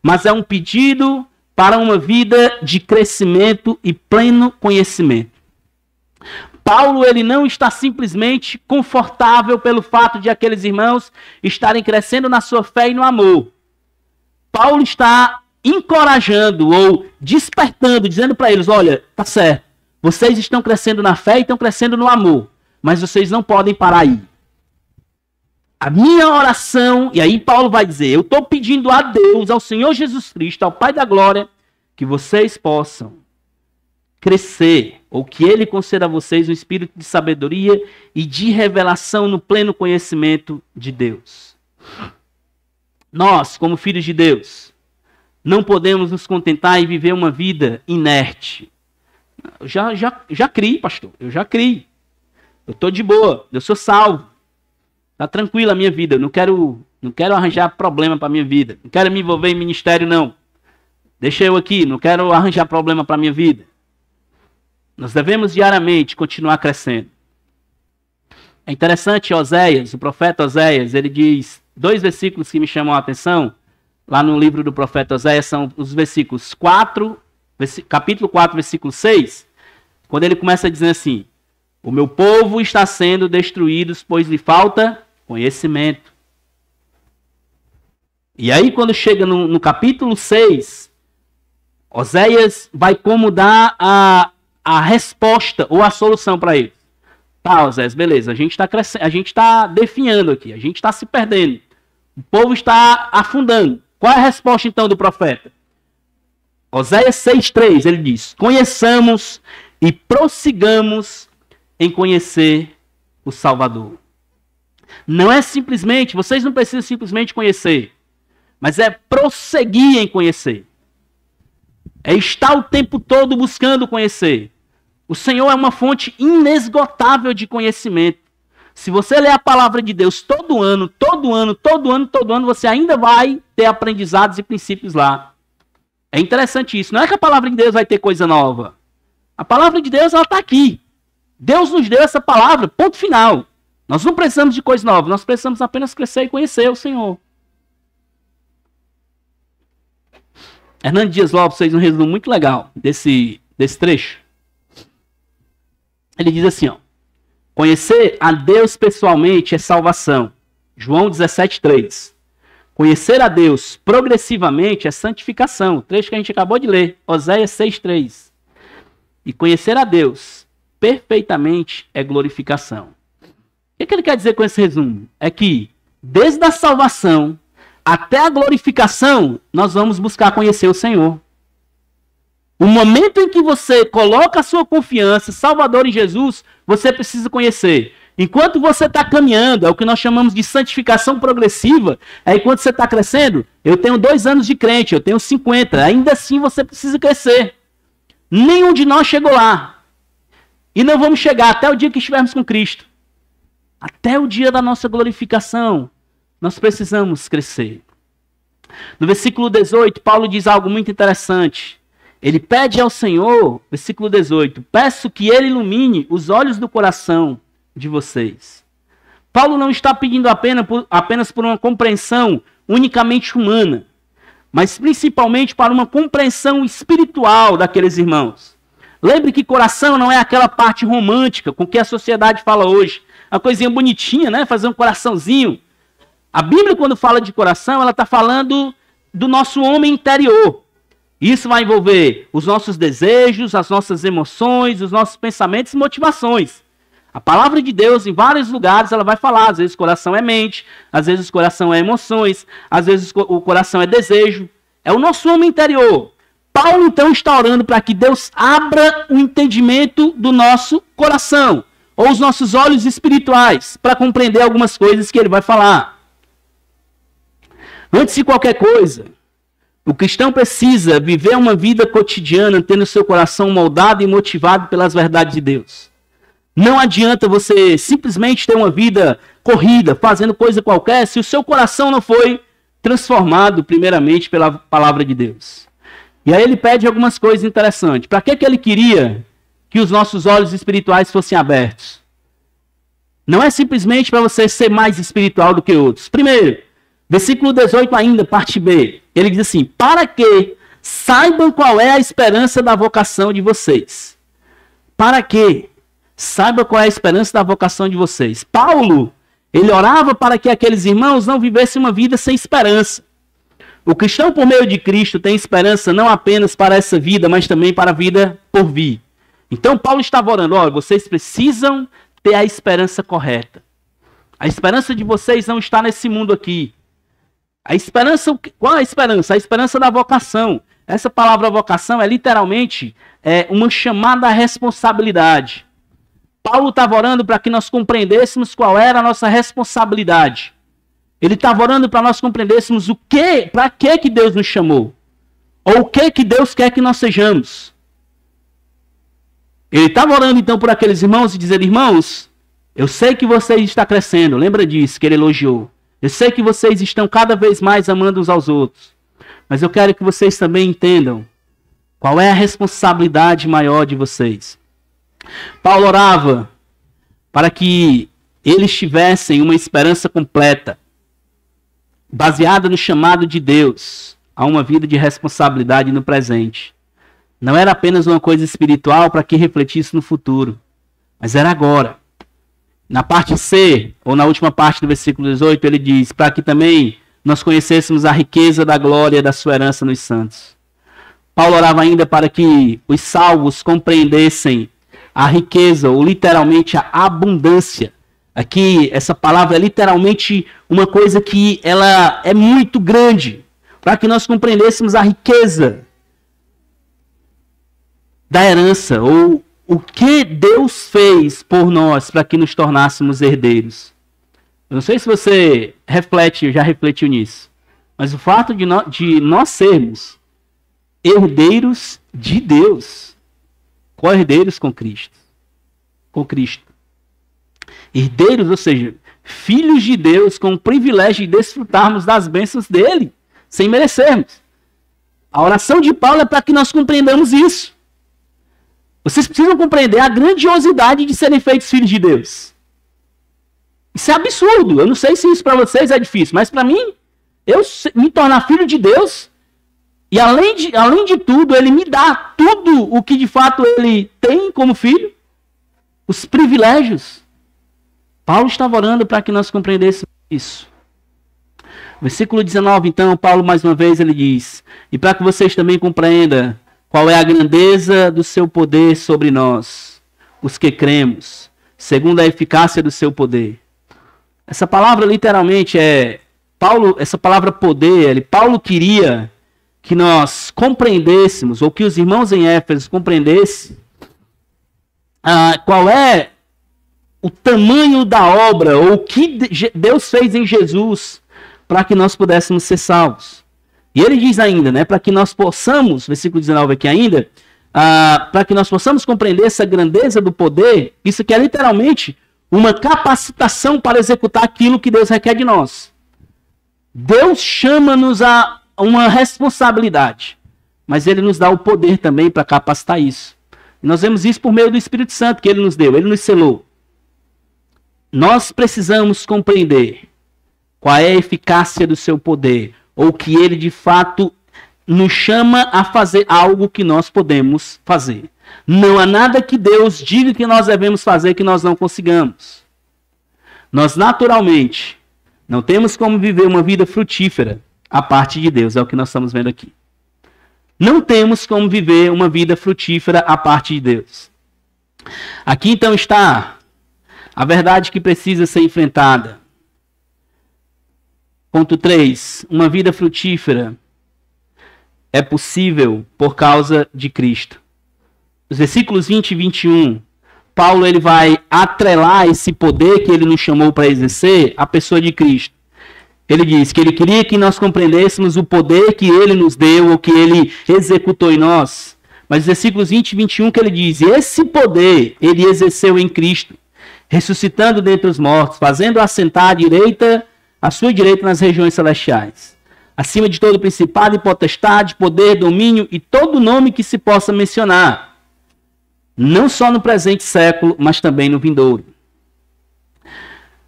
mas é um pedido para uma vida de crescimento e pleno conhecimento. Paulo ele não está simplesmente confortável pelo fato de aqueles irmãos estarem crescendo na sua fé e no amor. Paulo está encorajando ou despertando, dizendo para eles, olha, tá certo, vocês estão crescendo na fé e estão crescendo no amor, mas vocês não podem parar aí. A minha oração, e aí Paulo vai dizer, eu estou pedindo a Deus, ao Senhor Jesus Cristo, ao Pai da Glória, que vocês possam crescer, ou que Ele conceda a vocês um espírito de sabedoria e de revelação no pleno conhecimento de Deus. Nós, como filhos de Deus, não podemos nos contentar em viver uma vida inerte. Eu já criei, pastor, eu já criei. Eu estou de boa, eu sou salvo. Está tranquila a minha vida, eu não quero arranjar problema para a minha vida. Não quero me envolver em ministério, não. Deixa eu aqui, não quero arranjar problema para a minha vida. Nós devemos diariamente continuar crescendo. É interessante, Oséias, o profeta Oséias, ele diz 2 versículos que me chamam a atenção, lá no livro do profeta Oséias, são os versículos 4, capítulo 4, versículo 6, quando ele começa dizendo assim, o meu povo está sendo destruído, pois lhe falta conhecimento. E aí, quando chega no capítulo 6, Oséias vai como dar a resposta ou a solução para ele. Tá, Oséias, beleza, a gente está crescendo, a gente está definhando aqui, a gente está se perdendo. O povo está afundando. Qual é a resposta então do profeta? Oséias 6,3, ele diz, conheçamos e prossigamos em conhecer o Salvador. Não é simplesmente, vocês não precisam simplesmente conhecer, mas é prosseguir em conhecer. É estar o tempo todo buscando conhecer. O Senhor é uma fonte inesgotável de conhecimento. Se você ler a palavra de Deus todo ano, você ainda vai ter aprendizados e princípios lá. É interessante isso. Não é que a palavra de Deus vai ter coisa nova. A palavra de Deus, ela está aqui. Deus nos deu essa palavra, ponto final. Nós não precisamos de coisa nova, nós precisamos apenas crescer e conhecer o Senhor. Hernando Dias Lopes fez um resumo muito legal desse trecho. Ele diz assim, ó, conhecer a Deus pessoalmente é salvação. João 17,3. Conhecer a Deus progressivamente é santificação. O trecho que a gente acabou de ler, Oséias 6,3. E conhecer a Deus perfeitamente é glorificação. O que ele quer dizer com esse resumo? É que, desde a salvação até a glorificação, nós vamos buscar conhecer o Senhor. O momento em que você coloca a sua confiança, Salvador em Jesus, você precisa conhecer. Enquanto você está caminhando, é o que nós chamamos de santificação progressiva, é enquanto você está crescendo, eu tenho 2 anos de crente, eu tenho 50, ainda assim você precisa crescer. Nenhum de nós chegou lá. E não vamos chegar até o dia que estivermos com Cristo. Até o dia da nossa glorificação, nós precisamos crescer. No versículo 18, Paulo diz algo muito interessante. Ele pede ao Senhor, versículo 18, peço que Ele ilumine os olhos do coração de vocês. Paulo não está pedindo apenas por uma compreensão unicamente humana, mas principalmente para uma compreensão espiritual daqueles irmãos. Lembre que coração não é aquela parte romântica com que a sociedade fala hoje. Uma coisinha bonitinha, né? Fazer um coraçãozinho. A Bíblia, quando fala de coração, ela está falando do nosso homem interior. Isso vai envolver os nossos desejos, as nossas emoções, os nossos pensamentos e motivações. A palavra de Deus, em vários lugares, ela vai falar. Às vezes o coração é mente, às vezes o coração é emoções, às vezes o coração é desejo. É o nosso homem interior. Paulo, então, está orando para que Deus abra o entendimento do nosso coração, ou os nossos olhos espirituais, para compreender algumas coisas que ele vai falar. Antes de qualquer coisa, o cristão precisa viver uma vida cotidiana, tendo seu coração moldado e motivado pelas verdades de Deus. Não adianta você simplesmente ter uma vida corrida, fazendo coisa qualquer, se o seu coração não foi transformado primeiramente pela palavra de Deus. E aí ele pede algumas coisas interessantes. Para que ele queria que os nossos olhos espirituais fossem abertos? Não é simplesmente para você ser mais espiritual do que outros. Primeiro, versículo 18 ainda, parte B. Ele diz assim, para que saibam qual é a esperança da vocação de vocês. Para que saiba qual é a esperança da vocação de vocês. Paulo, ele orava para que aqueles irmãos não vivessem uma vida sem esperança. O cristão, por meio de Cristo, tem esperança não apenas para essa vida, mas também para a vida por vir. Então, Paulo estava orando, olha, vocês precisam ter a esperança correta. A esperança de vocês não está nesse mundo aqui. A esperança, qual é a esperança? A esperança da vocação. Essa palavra vocação é literalmente uma chamada à responsabilidade. Paulo estava orando para que nós compreendêssemos qual era a nossa responsabilidade. Ele estava orando para nós compreendêssemos para que Deus nos chamou. Ou o que Deus quer que nós sejamos. Ele estava orando então por aqueles irmãos e dizendo, irmãos, eu sei que vocês estão crescendo, lembra disso que ele elogiou. Eu sei que vocês estão cada vez mais amando uns aos outros. Mas eu quero que vocês também entendam qual é a responsabilidade maior de vocês. Paulo orava para que eles tivessem uma esperança completa, baseada no chamado de Deus a uma vida de responsabilidade no presente. Não era apenas uma coisa espiritual para que refletisse no futuro, mas era agora. Na parte C, ou na última parte do versículo 18, ele diz, para que também nós conhecêssemos a riqueza da glória da sua herança nos santos. Paulo orava ainda para que os salvos compreendessem a riqueza, ou literalmente a abundância. Aqui, essa palavra é literalmente uma coisa que ela é muito grande, para que nós compreendêssemos a riqueza da herança, ou o que Deus fez por nós para que nos tornássemos herdeiros. Eu não sei se você já refletiu nisso, mas o fato de nós sermos herdeiros de Deus, co-herdeiros com Cristo. Com Cristo. Herdeiros, ou seja, filhos de Deus com o privilégio de desfrutarmos das bênçãos dele, sem merecermos. A oração de Paulo é para que nós compreendamos isso. Vocês precisam compreender a grandiosidade de serem feitos filhos de Deus. Isso é absurdo. Eu não sei se isso para vocês é difícil, mas para mim, eu me tornar filho de Deus, e além de tudo, ele me dá tudo o que de fato ele tem como filho, os privilégios. Paulo estava orando para que nós compreendêssemos isso. Versículo 19, então, Paulo mais uma vez ele diz, e para que vocês também compreendam qual é a grandeza do seu poder sobre nós, os que cremos, segundo a eficácia do seu poder. Essa palavra literalmente essa palavra poder, Paulo queria que nós compreendêssemos, ou que os irmãos em Éfeso compreendessem, qual é o tamanho da obra, ou o que Deus fez em Jesus, para que nós pudéssemos ser salvos. E ele diz ainda, né, para que nós possamos, versículo 19 aqui ainda, para que nós possamos compreender essa grandeza do poder, isso que é literalmente uma capacitação para executar aquilo que Deus requer de nós. Deus chama-nos a uma responsabilidade, mas ele nos dá o poder também para capacitar isso. E nós vemos isso por meio do Espírito Santo que ele nos deu, ele nos selou. Nós precisamos compreender qual é a eficácia do seu poder, ou que ele de fato nos chama a fazer algo que nós podemos fazer. Não há nada que Deus diga que nós devemos fazer que nós não consigamos. Nós naturalmente não temos como viver uma vida frutífera a parte de Deus, é o que nós estamos vendo aqui. Não temos como viver uma vida frutífera a parte de Deus. Aqui então está A verdade que precisa ser enfrentada. Ponto 3. Uma vida frutífera é possível por causa de Cristo. Os versículos 20 e 21, Paulo ele vai atrelar esse poder que ele nos chamou para exercer à pessoa de Cristo. Ele diz que ele queria que nós compreendêssemos o poder que ele nos deu, ou que ele executou em nós. Mas os versículos 20 e 21 que ele diz, esse poder ele exerceu em Cristo, ressuscitando dentre os mortos, fazendo assentar à sua direita nas regiões celestiais, acima de todo principado e potestade, poder, domínio e todo nome que se possa mencionar, não só no presente século, mas também no vindouro.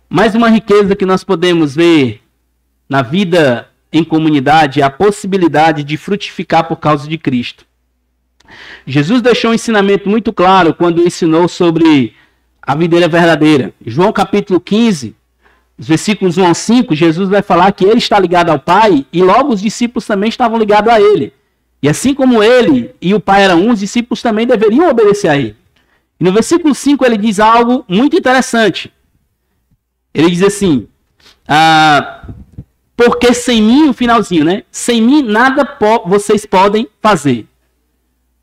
Mais uma riqueza que nós podemos ver na vida em comunidade é a possibilidade de frutificar por causa de Cristo. Jesus deixou um ensinamento muito claro quando ensinou sobre a videira verdadeira. João capítulo 15, os versículos 1 ao 5, Jesus vai falar que ele está ligado ao Pai e logo os discípulos também estavam ligados a ele. E assim como ele e o Pai eram um, os discípulos também deveriam obedecer a ele. E no versículo 5 ele diz algo muito interessante. Ele diz assim, porque sem mim, o finalzinho, né? Sem mim nada vocês podem fazer.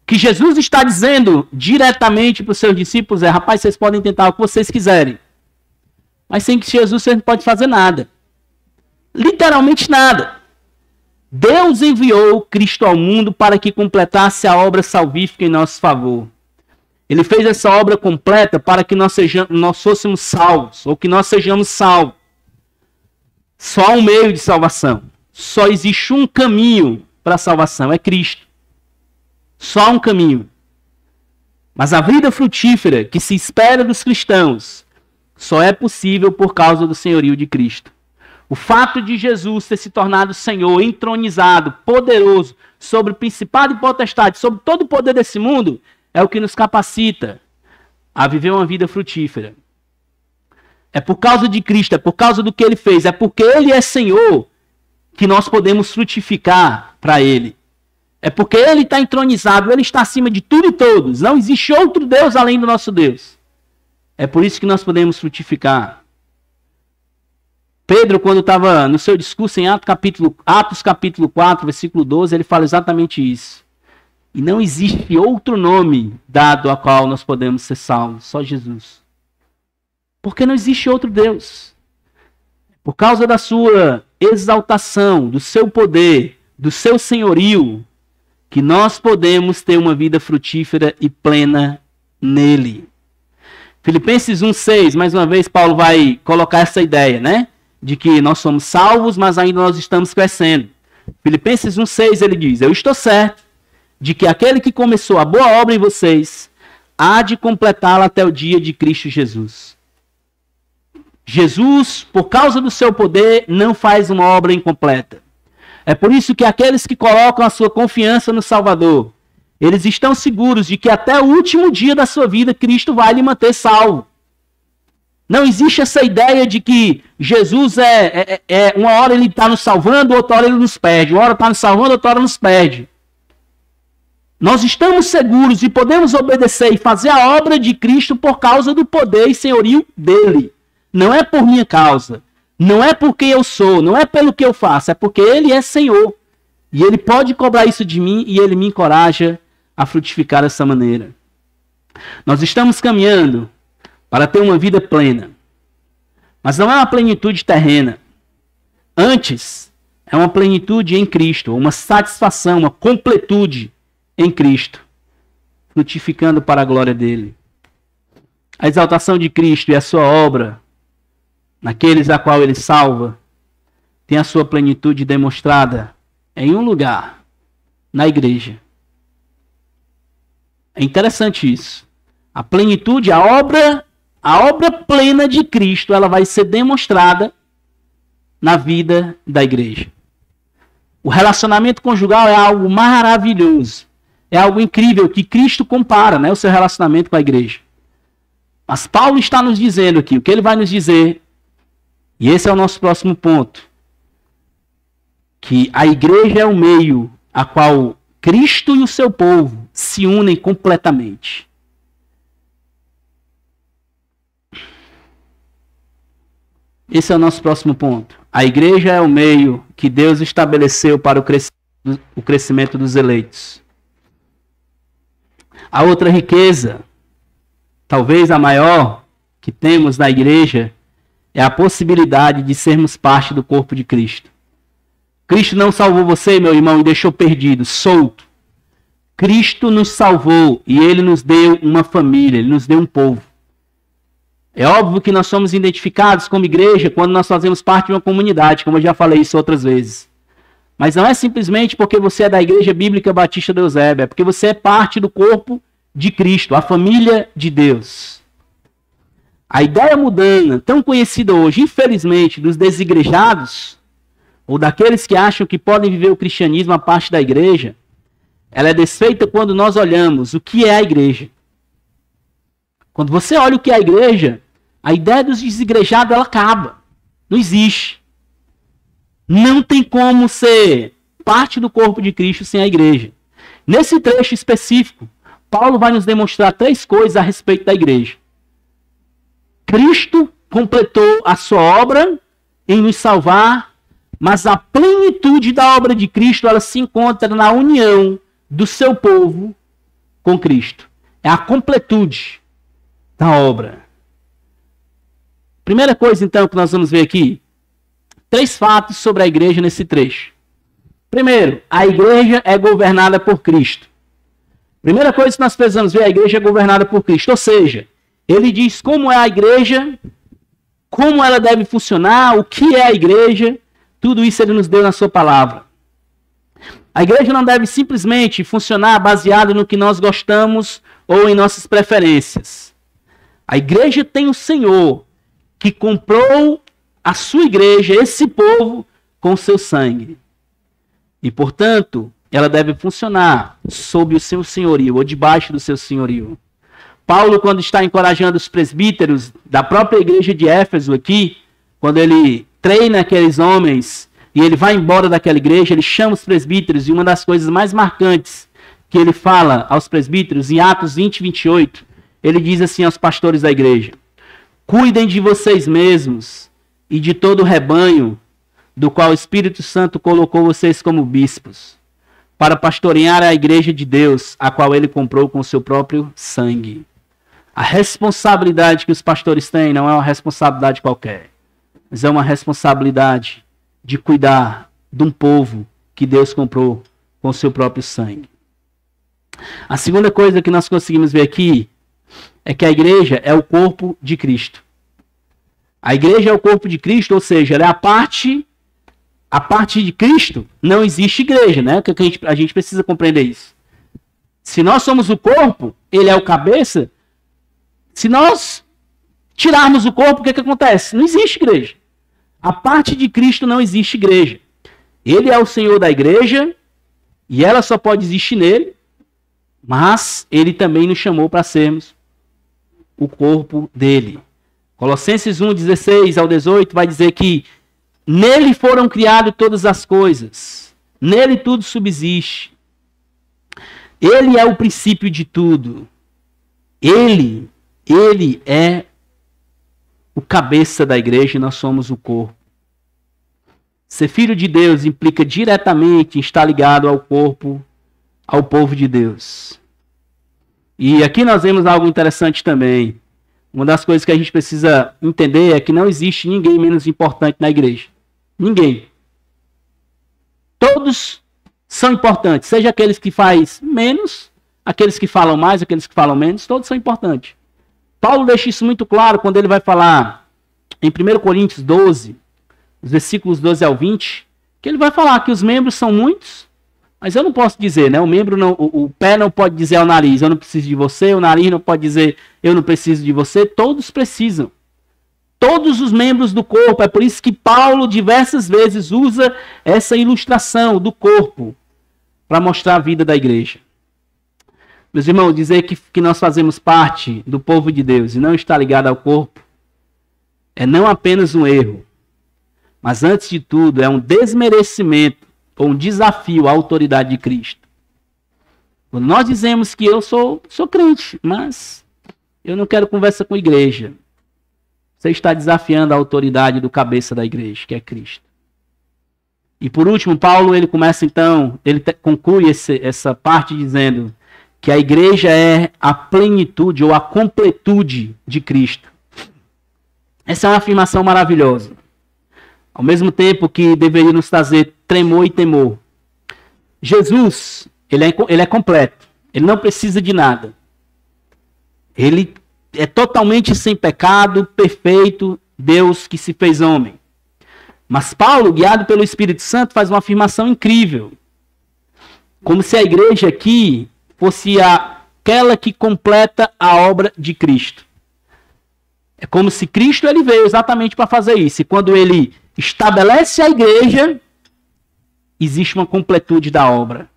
O que Jesus está dizendo diretamente para os seus discípulos é, rapaz, vocês podem tentar o que vocês quiserem. Mas sem que Jesus você não pode fazer nada. Literalmente nada. Deus enviou Cristo ao mundo para que completasse a obra salvífica em nosso favor. Ele fez essa obra completa para que nós fôssemos salvos, ou que nós sejamos salvos. Só há um meio de salvação. Só existe um caminho para a salvação, é Cristo. Só há um caminho. Mas a vida frutífera que se espera dos cristãos só é possível por causa do senhorio de Cristo. O fato de Jesus ter se tornado Senhor, entronizado, poderoso, sobre o principado e potestade, sobre todo o poder desse mundo, é o que nos capacita a viver uma vida frutífera. É por causa de Cristo, é por causa do que Ele fez, é porque Ele é Senhor que nós podemos frutificar para Ele. É porque Ele está entronizado, Ele está acima de tudo e todos. Não existe outro Deus além do nosso Deus. É por isso que nós podemos frutificar. Pedro, quando estava no seu discurso em Atos capítulo 4, versículo 12, ele fala exatamente isso. E não existe outro nome dado a qual nós podemos ser salvos, só Jesus. Porque não existe outro Deus. Por causa da sua exaltação, do seu poder, do seu senhorio, que nós podemos ter uma vida frutífera e plena nele. Filipenses 1,6, mais uma vez Paulo vai colocar essa ideia, né? De que nós somos salvos, mas ainda nós estamos crescendo. Filipenses 1,6 ele diz, eu estou certo de que aquele que começou a boa obra em vocês há de completá-la até o dia de Cristo Jesus. Jesus, por causa do seu poder, não faz uma obra incompleta. É por isso que aqueles que colocam a sua confiança no Salvador, eles estão seguros de que até o último dia da sua vida, Cristo vai lhe manter salvo. Não existe essa ideia de que Jesus uma hora ele está nos salvando, outra hora ele nos perde. Uma hora está nos salvando, outra hora nos perde. Nós estamos seguros e podemos obedecer e fazer a obra de Cristo por causa do poder e senhorio dele. Não é por minha causa. Não é porque eu sou. Não é pelo que eu faço. É porque ele é Senhor. E ele pode cobrar isso de mim e ele me encoraja a frutificar dessa maneira. Nós estamos caminhando para ter uma vida plena. Mas não é uma plenitude terrena. Antes, é uma plenitude em Cristo, uma satisfação, uma completude em Cristo, frutificando para a glória dele. A exaltação de Cristo e a sua obra, naqueles a qual ele salva, tem a sua plenitude demonstrada em um lugar, na igreja. É interessante isso. A plenitude, a obra plena de Cristo, ela vai ser demonstrada na vida da igreja. O relacionamento conjugal é algo maravilhoso. É algo incrível que Cristo compara, né, o seu relacionamento com a igreja. Mas Paulo está nos dizendo aqui, o que ele vai nos dizer, e esse é o nosso próximo ponto, que a igreja é o meio a qual Cristo e o seu povo se unem completamente. Esse é o nosso próximo ponto. A igreja é o meio que Deus estabeleceu para o crescimento dos eleitos. A outra riqueza, talvez a maior que temos na igreja, é a possibilidade de sermos parte do corpo de Cristo. Cristo não salvou você, meu irmão, e deixou perdido, solto. Cristo nos salvou e Ele nos deu uma família, Ele nos deu um povo. É óbvio que nós somos identificados como igreja quando nós fazemos parte de uma comunidade, como eu já falei isso outras vezes. Mas não é simplesmente porque você é da Igreja Bíblica Batista de Eusébio, é porque você é parte do corpo de Cristo, a família de Deus. A ideia mundana, tão conhecida hoje, infelizmente, dos desigrejados, ou daqueles que acham que podem viver o cristianismo a parte da igreja, ela é desfeita quando nós olhamos o que é a igreja. Quando você olha o que é a igreja, a ideia dos desigrejados ela acaba. Não existe. Não tem como ser parte do corpo de Cristo sem a igreja. Nesse trecho específico, Paulo vai nos demonstrar 3 coisas a respeito da igreja. Cristo completou a sua obra em nos salvar, mas a plenitude da obra de Cristo ela se encontra na união do seu povo com Cristo. É a completude da obra. Primeira coisa, então, que nós vamos ver aqui. 3 fatos sobre a igreja nesse trecho. Primeiro, a igreja é governada por Cristo. Primeira coisa que nós precisamos ver, a igreja é governada por Cristo. Ou seja, ele diz como é a igreja, como ela deve funcionar, o que é a igreja. Tudo isso ele nos deu na sua palavra. A igreja não deve simplesmente funcionar baseado no que nós gostamos ou em nossas preferências. A igreja tem o Senhor que comprou a sua igreja, esse povo, com o seu sangue. E, portanto, ela deve funcionar sob o seu senhorio, ou debaixo do seu senhorio. Paulo, quando está encorajando os presbíteros da própria igreja de Éfeso aqui, quando ele treina aqueles homens e ele vai embora daquela igreja, ele chama os presbíteros, e uma das coisas mais marcantes que ele fala aos presbíteros, em Atos 20, 28, ele diz assim aos pastores da igreja: cuidem de vocês mesmos e de todo o rebanho do qual o Espírito Santo colocou vocês como bispos, para pastorear a igreja de Deus, a qual ele comprou com o seu próprio sangue. A responsabilidade que os pastores têm não é uma responsabilidade qualquer, mas é uma responsabilidade de cuidar de um povo que Deus comprou com o seu próprio sangue. A segunda coisa que nós conseguimos ver aqui é que a igreja é o corpo de Cristo. A igreja é o corpo de Cristo, ou seja, ela é a parte de Cristo, não existe igreja, né? A gente precisa compreender isso. Se nós somos o corpo, ele é o cabeça. Se nós tirarmos o corpo, o que acontece? Não existe igreja. A parte de Cristo não existe igreja. Ele é o Senhor da igreja e ela só pode existir nele, mas ele também nos chamou para sermos o corpo dele. Colossenses 1, 16 ao 18 vai dizer que nele foram criadas todas as coisas, nele tudo subsiste. Ele é o princípio de tudo. Ele é o cabeça da igreja e nós somos o corpo. Ser filho de Deus implica diretamente em estar ligado ao corpo, ao povo de Deus. E aqui nós vemos algo interessante também. Uma das coisas que a gente precisa entender é que não existe ninguém menos importante na igreja. Ninguém. Todos são importantes. Seja aqueles que fazem menos, aqueles que falam mais, aqueles que falam menos, todos são importantes. Paulo deixa isso muito claro quando ele vai falar em 1 Coríntios 12, os versículos 12 ao 20, que ele vai falar que os membros são muitos, mas eu não posso dizer, né? O pé não pode dizer ao nariz, eu não preciso de você, o nariz não pode dizer, eu não preciso de você, todos precisam. Todos os membros do corpo, é por isso que Paulo diversas vezes usa essa ilustração do corpo para mostrar a vida da igreja. Meus irmãos, dizer que nós fazemos parte do povo de Deus e não está ligado ao corpo é não apenas um erro, mas antes de tudo é um desmerecimento ou um desafio à autoridade de Cristo. Quando nós dizemos que eu sou crente, mas eu não quero conversa com a igreja. Você está desafiando a autoridade do cabeça da igreja, que é Cristo. E por último, Paulo, ele começa então, ele conclui essa parte dizendo que a igreja é a plenitude ou a completude de Cristo. Essa é uma afirmação maravilhosa. Ao mesmo tempo que deveria nos trazer tremor e temor. Jesus, ele é completo. Ele não precisa de nada. Ele é totalmente sem pecado, perfeito, Deus que se fez homem. Mas Paulo, guiado pelo Espírito Santo, faz uma afirmação incrível. Como se a igreja aqui fosse aquela que completa a obra de Cristo. É como se Cristo ele veio exatamente para fazer isso. E quando ele estabelece a igreja, existe uma completude da obra.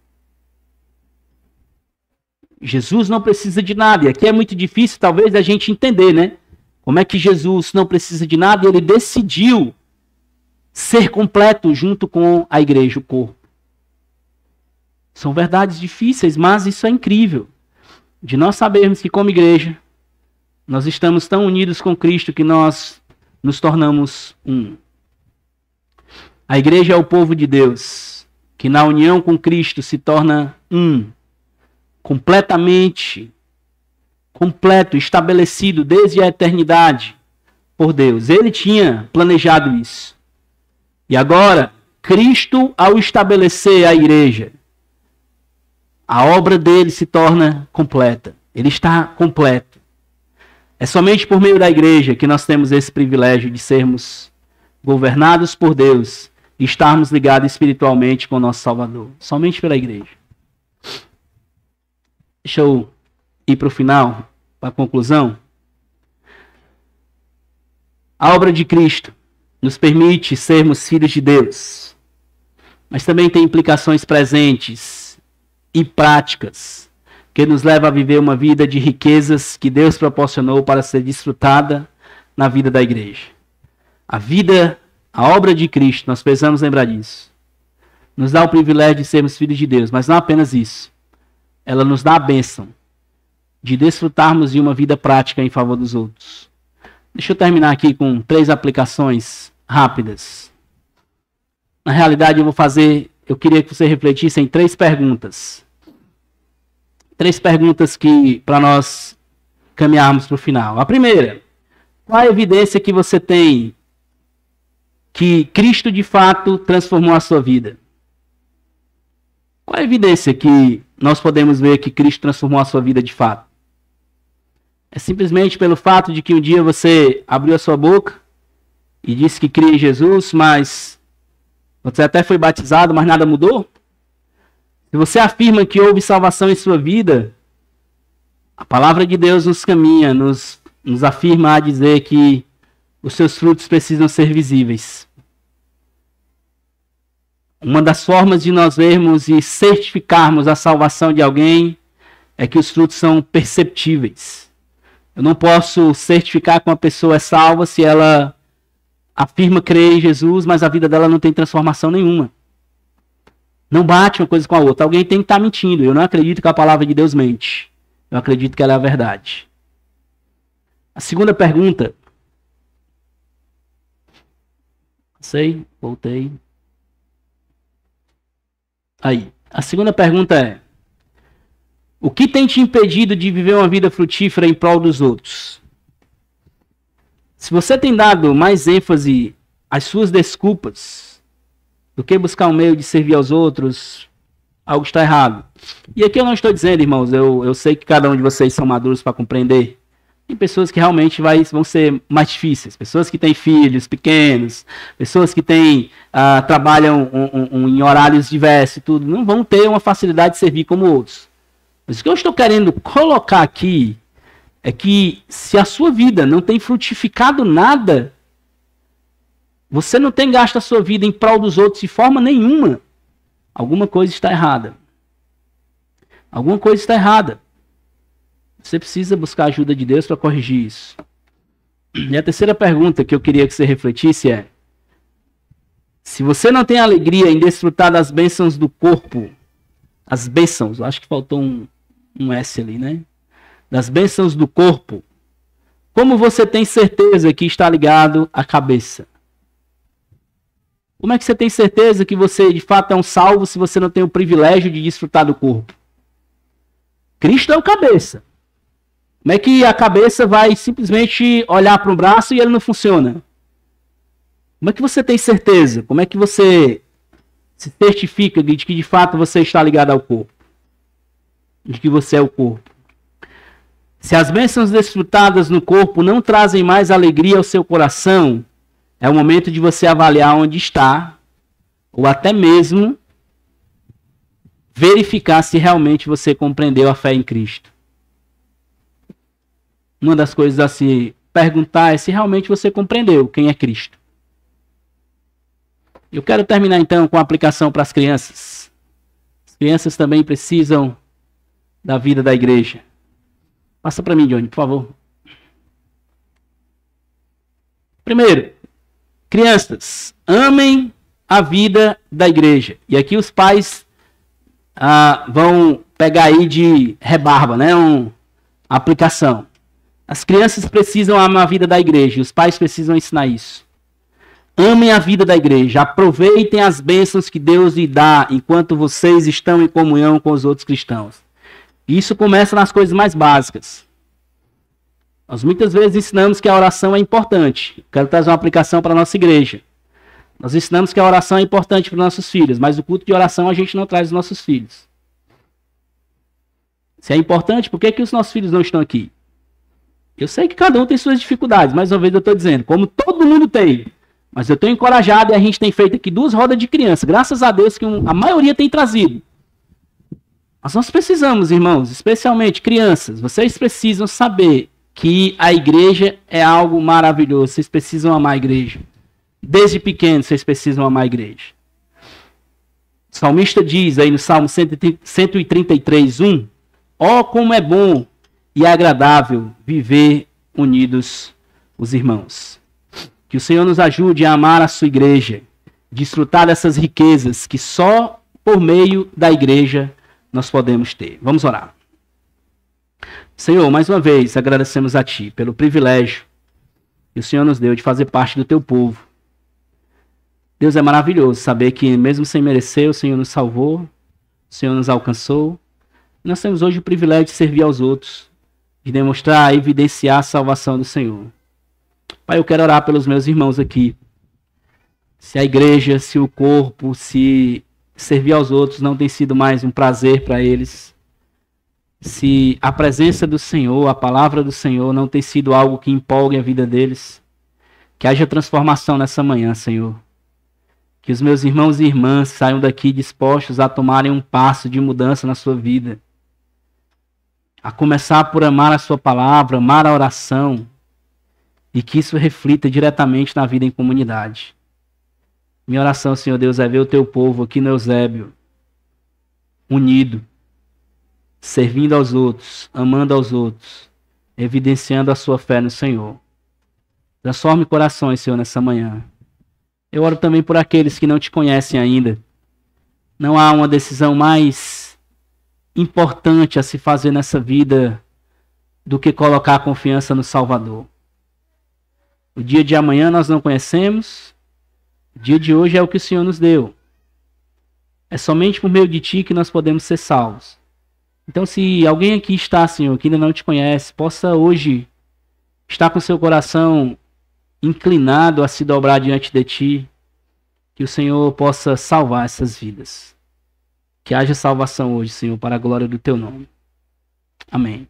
Jesus não precisa de nada. E aqui é muito difícil, talvez, a gente entender, né? Como é que Jesus não precisa de nada e ele decidiu ser completo junto com a igreja, o corpo. São verdades difíceis, mas isso é incrível. De nós sabermos que, como igreja, nós estamos tão unidos com Cristo que nós nos tornamos um. A igreja é o povo de Deus, que na união com Cristo se torna um. Completamente, completo, estabelecido desde a eternidade por Deus. Ele tinha planejado isso. E agora, Cristo, ao estabelecer a igreja, a obra dele se torna completa. Ele está completo. É somente por meio da igreja que nós temos esse privilégio de sermos governados por Deus e estarmos ligados espiritualmente com o nosso Salvador. Somente pela igreja. Deixa eu ir para o final, para a conclusão. A obra de Cristo nos permite sermos filhos de Deus, mas também tem implicações presentes e práticas que nos leva a viver uma vida de riquezas que Deus proporcionou para ser desfrutada na vida da igreja. A obra de Cristo, nós precisamos lembrar disso, nos dá o privilégio de sermos filhos de Deus, mas não apenas isso. Ela nos dá a bênção de desfrutarmos de uma vida prática em favor dos outros. Deixa eu terminar aqui com 3 aplicações rápidas. Na realidade, eu queria que você refletisse em 3 perguntas. 3 perguntas que, para nós caminharmos para o final. A primeira, qual a evidência que você tem que Cristo de fato transformou a sua vida? Qual a evidência que nós podemos ver que Cristo transformou a sua vida de fato? É simplesmente pelo fato de que um dia você abriu a sua boca e disse que cria em Jesus, mas você até foi batizado, mas nada mudou? Se você afirma que houve salvação em sua vida, a palavra de Deus nos caminha, nos afirma a dizer que os seus frutos precisam ser visíveis. Uma das formas de nós vermos e certificarmos a salvação de alguém é que os frutos são perceptíveis. Eu não posso certificar que uma pessoa é salva se ela afirma crer em Jesus, mas a vida dela não tem transformação nenhuma. Não bate uma coisa com a outra. Alguém tem que estar mentindo. Eu não acredito que a palavra de Deus mente. Eu acredito que ela é a verdade. A segunda pergunta. Voltei. Aí. A segunda pergunta é: o que tem te impedido de viver uma vida frutífera em prol dos outros? Se você tem dado mais ênfase às suas desculpas do que buscar um meio de servir aos outros, algo está errado. E aqui eu não estou dizendo, irmãos, eu sei que cada um de vocês são maduros para compreender. Tem pessoas que realmente vão ser mais difíceis. Pessoas que têm filhos pequenos, pessoas que trabalham em horários diversos e tudo, não vão ter uma facilidade de servir como outros. Mas o que eu estou querendo colocar aqui é que se a sua vida não tem frutificado nada, você não tem gasto a sua vida em prol dos outros de forma nenhuma, alguma coisa está errada. Alguma coisa está errada. Você precisa buscar a ajuda de Deus para corrigir isso. E a terceira pergunta que eu queria que você refletisse é: se você não tem alegria em desfrutar das bênçãos do corpo, as bênçãos, eu acho que faltou um S ali, né? Das bênçãos do corpo, Como você tem certeza que está ligado à cabeça? Como é que você tem certeza que você de fato é um salvo se você não tem o privilégio de desfrutar do corpo? Cristo é o cabeça. Como é que a cabeça vai simplesmente olhar para um braço e ele não funciona? Como é que você tem certeza? Como é que você se certifica de que de fato você está ligado ao corpo? De que você é o corpo? Se as bênçãos desfrutadas no corpo não trazem mais alegria ao seu coração, é o momento de você avaliar onde está, ou até mesmo verificar se realmente você compreendeu a fé em Cristo. Uma das coisas a se perguntar é se realmente você compreendeu quem é Cristo. Eu quero terminar então com a aplicação para as crianças. As crianças também precisam da vida da igreja. Passa para mim, Johnny, por favor. Primeiro, crianças, amem a vida da igreja. E aqui os pais vão pegar aí de rebarba, né? Uma aplicação. As crianças precisam amar a vida da igreja. E os pais precisam ensinar isso. Amem a vida da igreja. Aproveitem as bênçãos que Deus lhe dá enquanto vocês estão em comunhão com os outros cristãos. Isso começa nas coisas mais básicas. Nós muitas vezes ensinamos que a oração é importante. Quero trazer uma aplicação para a nossa igreja. Nós ensinamos que a oração é importante para os nossos filhos, mas o culto de oração a gente não traz os nossos filhos. Se é importante, por que os nossos filhos não estão aqui? Eu sei que cada um tem suas dificuldades, mais uma vez eu estou dizendo, como todo mundo tem. Mas eu estou encorajado e a gente tem feito aqui 2 rodas de criança. Graças a Deus que a maioria tem trazido. Mas nós precisamos, irmãos, especialmente crianças, vocês precisam saber que a igreja é algo maravilhoso. Vocês precisam amar a igreja. Desde pequenos, vocês precisam amar a igreja. O salmista diz aí no Salmo 133:1, ó, como é bom e agradável viver unidos os irmãos. Que o Senhor nos ajude a amar a sua igreja, desfrutar dessas riquezas que só por meio da igreja nós podemos ter. Vamos orar. Senhor, mais uma vez agradecemos a Ti pelo privilégio que o Senhor nos deu de fazer parte do Teu povo. Deus, é maravilhoso saber que mesmo sem merecer o Senhor nos salvou, o Senhor nos alcançou. Nós temos hoje o privilégio de servir aos outros, de demonstrar, evidenciar a salvação do Senhor. Pai, eu quero orar pelos meus irmãos aqui. Se a igreja, se o corpo, se servir aos outros não tem sido mais um prazer para eles, se a presença do Senhor, a palavra do Senhor não tem sido algo que empolgue a vida deles, que haja transformação nessa manhã, Senhor. Que os meus irmãos e irmãs saiam daqui dispostos a tomarem um passo de mudança na sua vida. A começar por amar a sua palavra, amar a oração, e que isso reflita diretamente na vida em comunidade. Minha oração, Senhor Deus, é ver o teu povo aqui no Eusébio, unido, servindo aos outros, amando aos outros, evidenciando a sua fé no Senhor. Transforme corações, Senhor, nessa manhã. Eu oro também por aqueles que não te conhecem ainda. Não há uma decisão mais importante a se fazer nessa vida do que colocar a confiança no Salvador. O dia de amanhã nós não conhecemos. O dia de hoje é o que o Senhor nos deu. É somente por meio de Ti que nós podemos ser salvos. Então, se alguém aqui está, Senhor, que ainda não te conhece, possa hoje estar com seu coração inclinado a se dobrar diante de Ti, que o Senhor possa salvar essas vidas. Que haja salvação hoje, Senhor, para a glória do Teu nome. Amém.